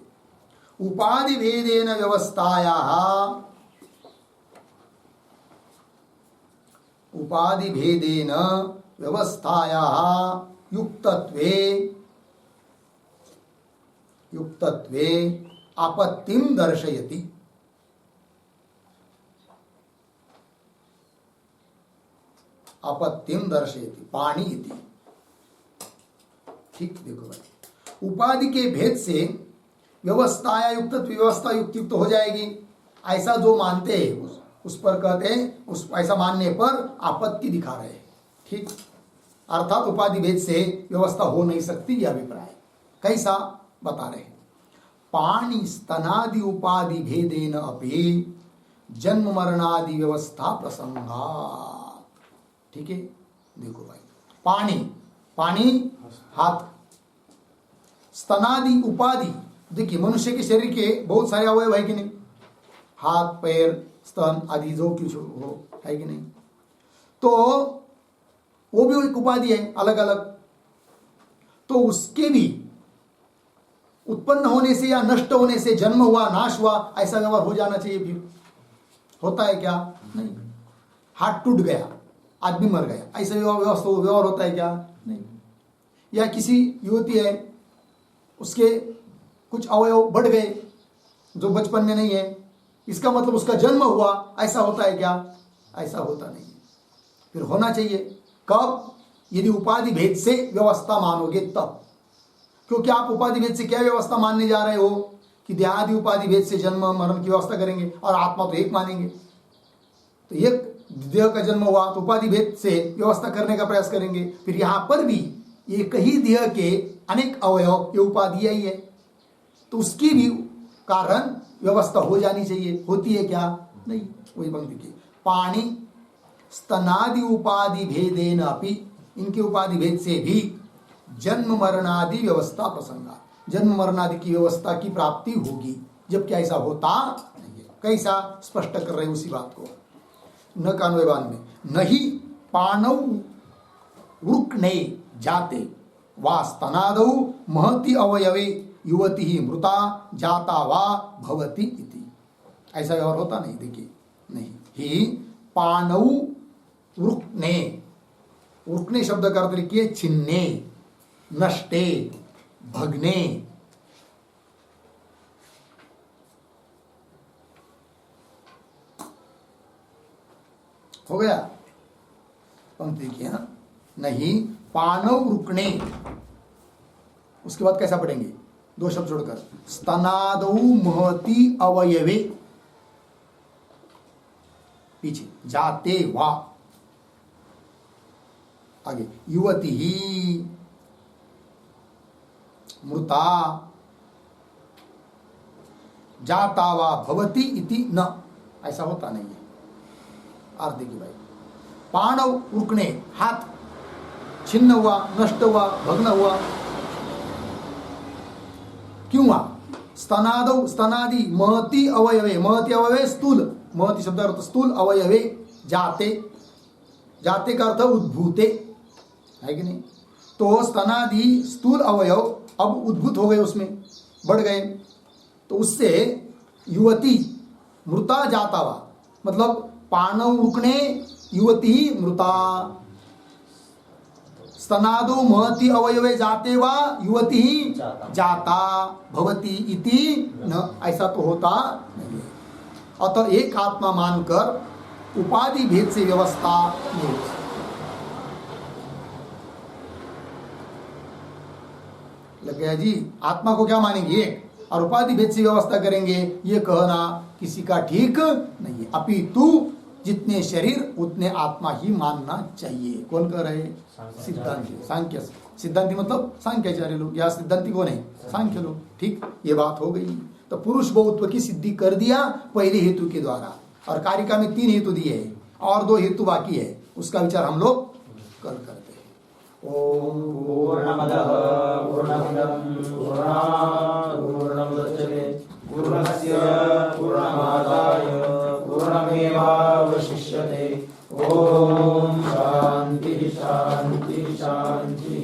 Speaker 1: उपाधि भेदेन व्यवस्थायाः उपाधि भेदेन व्यवस्थायाः युक्तत्वे आपत्तिं दर्शयति। आपत्तिं दर्शयति पाणी इति। ठीक। देखो भाई, उपाधि के भेद से व्यवस्थाया युक्तत्व, व्यवस्था युक्त हो जाएगी, ऐसा जो मानते हैं उस पर कहते हैं, उस ऐसा मानने पर आपत्ति दिखा रहे हैं। ठीक। अर्थात उपाधि भेद से व्यवस्था हो नहीं सकती, यह अभिप्राय। कैसा बता रहे हैं, पाणी स्तनादि उपाधि भेदेन अपि जन्म मरणादि व्यवस्था प्रसंगात। ठीक है। देखो भाई, पानी हाथ, स्तनादि उपाधि, देखिए मनुष्य के शरीर के बहुत सारे अवयव है कि नहीं, हाथ पैर स्तन आदि जो कुछ हो है कि नहीं, तो वो भी एक उपाधि है अलग अलग। तो उसके भी उत्पन्न होने से या नष्ट होने से जन्म हुआ नाश हुआ ऐसा व्यवहार हो जाना चाहिए। फिर होता है क्या, नहीं। हाथ टूट गया, आदमी मर गया, ऐसा व्यवहार होता है क्या, नहीं। या किसी युवती है, उसके कुछ अवयव बढ़ गए जो बचपन में नहीं है, इसका मतलब उसका जन्म हुआ, ऐसा होता है क्या, ऐसा होता नहीं। फिर होना चाहिए कब, यदि उपाधि भेद से व्यवस्था मानोगे तब। क्योंकि आप उपाधि भेद से क्या व्यवस्था मानने जा रहे हो कि देहादि उपाधि भेद से जन्म मरण की व्यवस्था करेंगे और आत्मा तो एक मानेंगे। तो एक देह का जन्म हुआ तो उपाधि भेद से व्यवस्था करने का प्रयास करेंगे। फिर यहां पर भी एक ही देह के अनेक अवयव, ये उपाधि ही है, तो उसकी भी कारण व्यवस्था हो जानी चाहिए। होती है क्या, नहीं। वही पंक्ति की, पाणी स्तनादि उपाधि भेदेन अपि, इनके उपाधि भेद से भी जन्म मरणादि व्यवस्था प्रसंगा, जन्म मरणादि की व्यवस्था की प्राप्ति होगी। जबकि ऐसा होता नहीं है। कैसा, स्पष्ट कर रहे हैं उसी बात को। न कान्वयवान में नहीं पाणौ वृक्णे जाते वा स्तनादौ महति अवयवे युवती ही मृता जाता वा भवति इति। ऐसा व्यवहार होता नहीं, देखिए नहीं ही पानौ वृक्णे, वृक्णे शब्द का अर्थ लिखिए छिन्ने, नष्टे, भग्ने। हो गया पंक्ति की, हाँ नहीं पानव रुकने। उसके बाद कैसा पढ़ेंगे, दो शब्द छोड़कर, स्तनादौ महति अवयवे, पीछे जाते वा, आगे युवती ही मृता जाता वा भवति इति न, ऐसा होता नहीं है। अर्थ देखिए भाई, पाणव रुकने, हाथ छिन्न हुआ, नष्ट हुआ, भग्न हुआ, क्यों हुआ? स्तनादौ, स्तनादि, महति अवयवे, महति अवयवे स्थूल, महति शब्द अर्थ स्थूल, अवयवे जाते, जाते का अर्थ उद्भूते, है कि नहीं? तो स्तनादि स्थूल अवयव अब उद्भूत हो गए, उसमें बढ़ गए, तो उससे युवती मृता जाता वा, मतलब पानव रुकने युवती मृता, स्तनादो महति अवयवे जाते वा युवती जाता भवती इति न, ऐसा तो होता नहीं है। अतः एक आत्मा मानकर उपाधि भेद से व्यवस्था नहीं हो सकती। लग गया जी? आत्मा को क्या मानेंगे? एक, और उपाधि भेद से व्यवस्था करेंगे, ये कहना किसी का ठीक नहीं है। अपितु जितने शरीर उतने आत्मा ही मानना चाहिए। कौन कह रहे? सिद्धांति, सांख्य सिद्धांति, मतलब सांख्याचार्य लोग। या सिद्धांति कौन है? सांख्य लोग। ठीक, ये बात हो गई। तो पुरुष बहुत्व की सिद्धि कर दिया पहले हेतु के द्वारा, और कारिका में 3 हेतु दिए हैं और 2 हेतु बाकी है, उसका विचार हम लोग कल करते हैं। ओम
Speaker 2: पूर्णमदः पूर्णमिदं पूर्णात् पूर्णमुदच्यते पूर्णस्य पूर्णमादाय पूर्णमेवावशिष्यते। ओम शांति शांति शांति।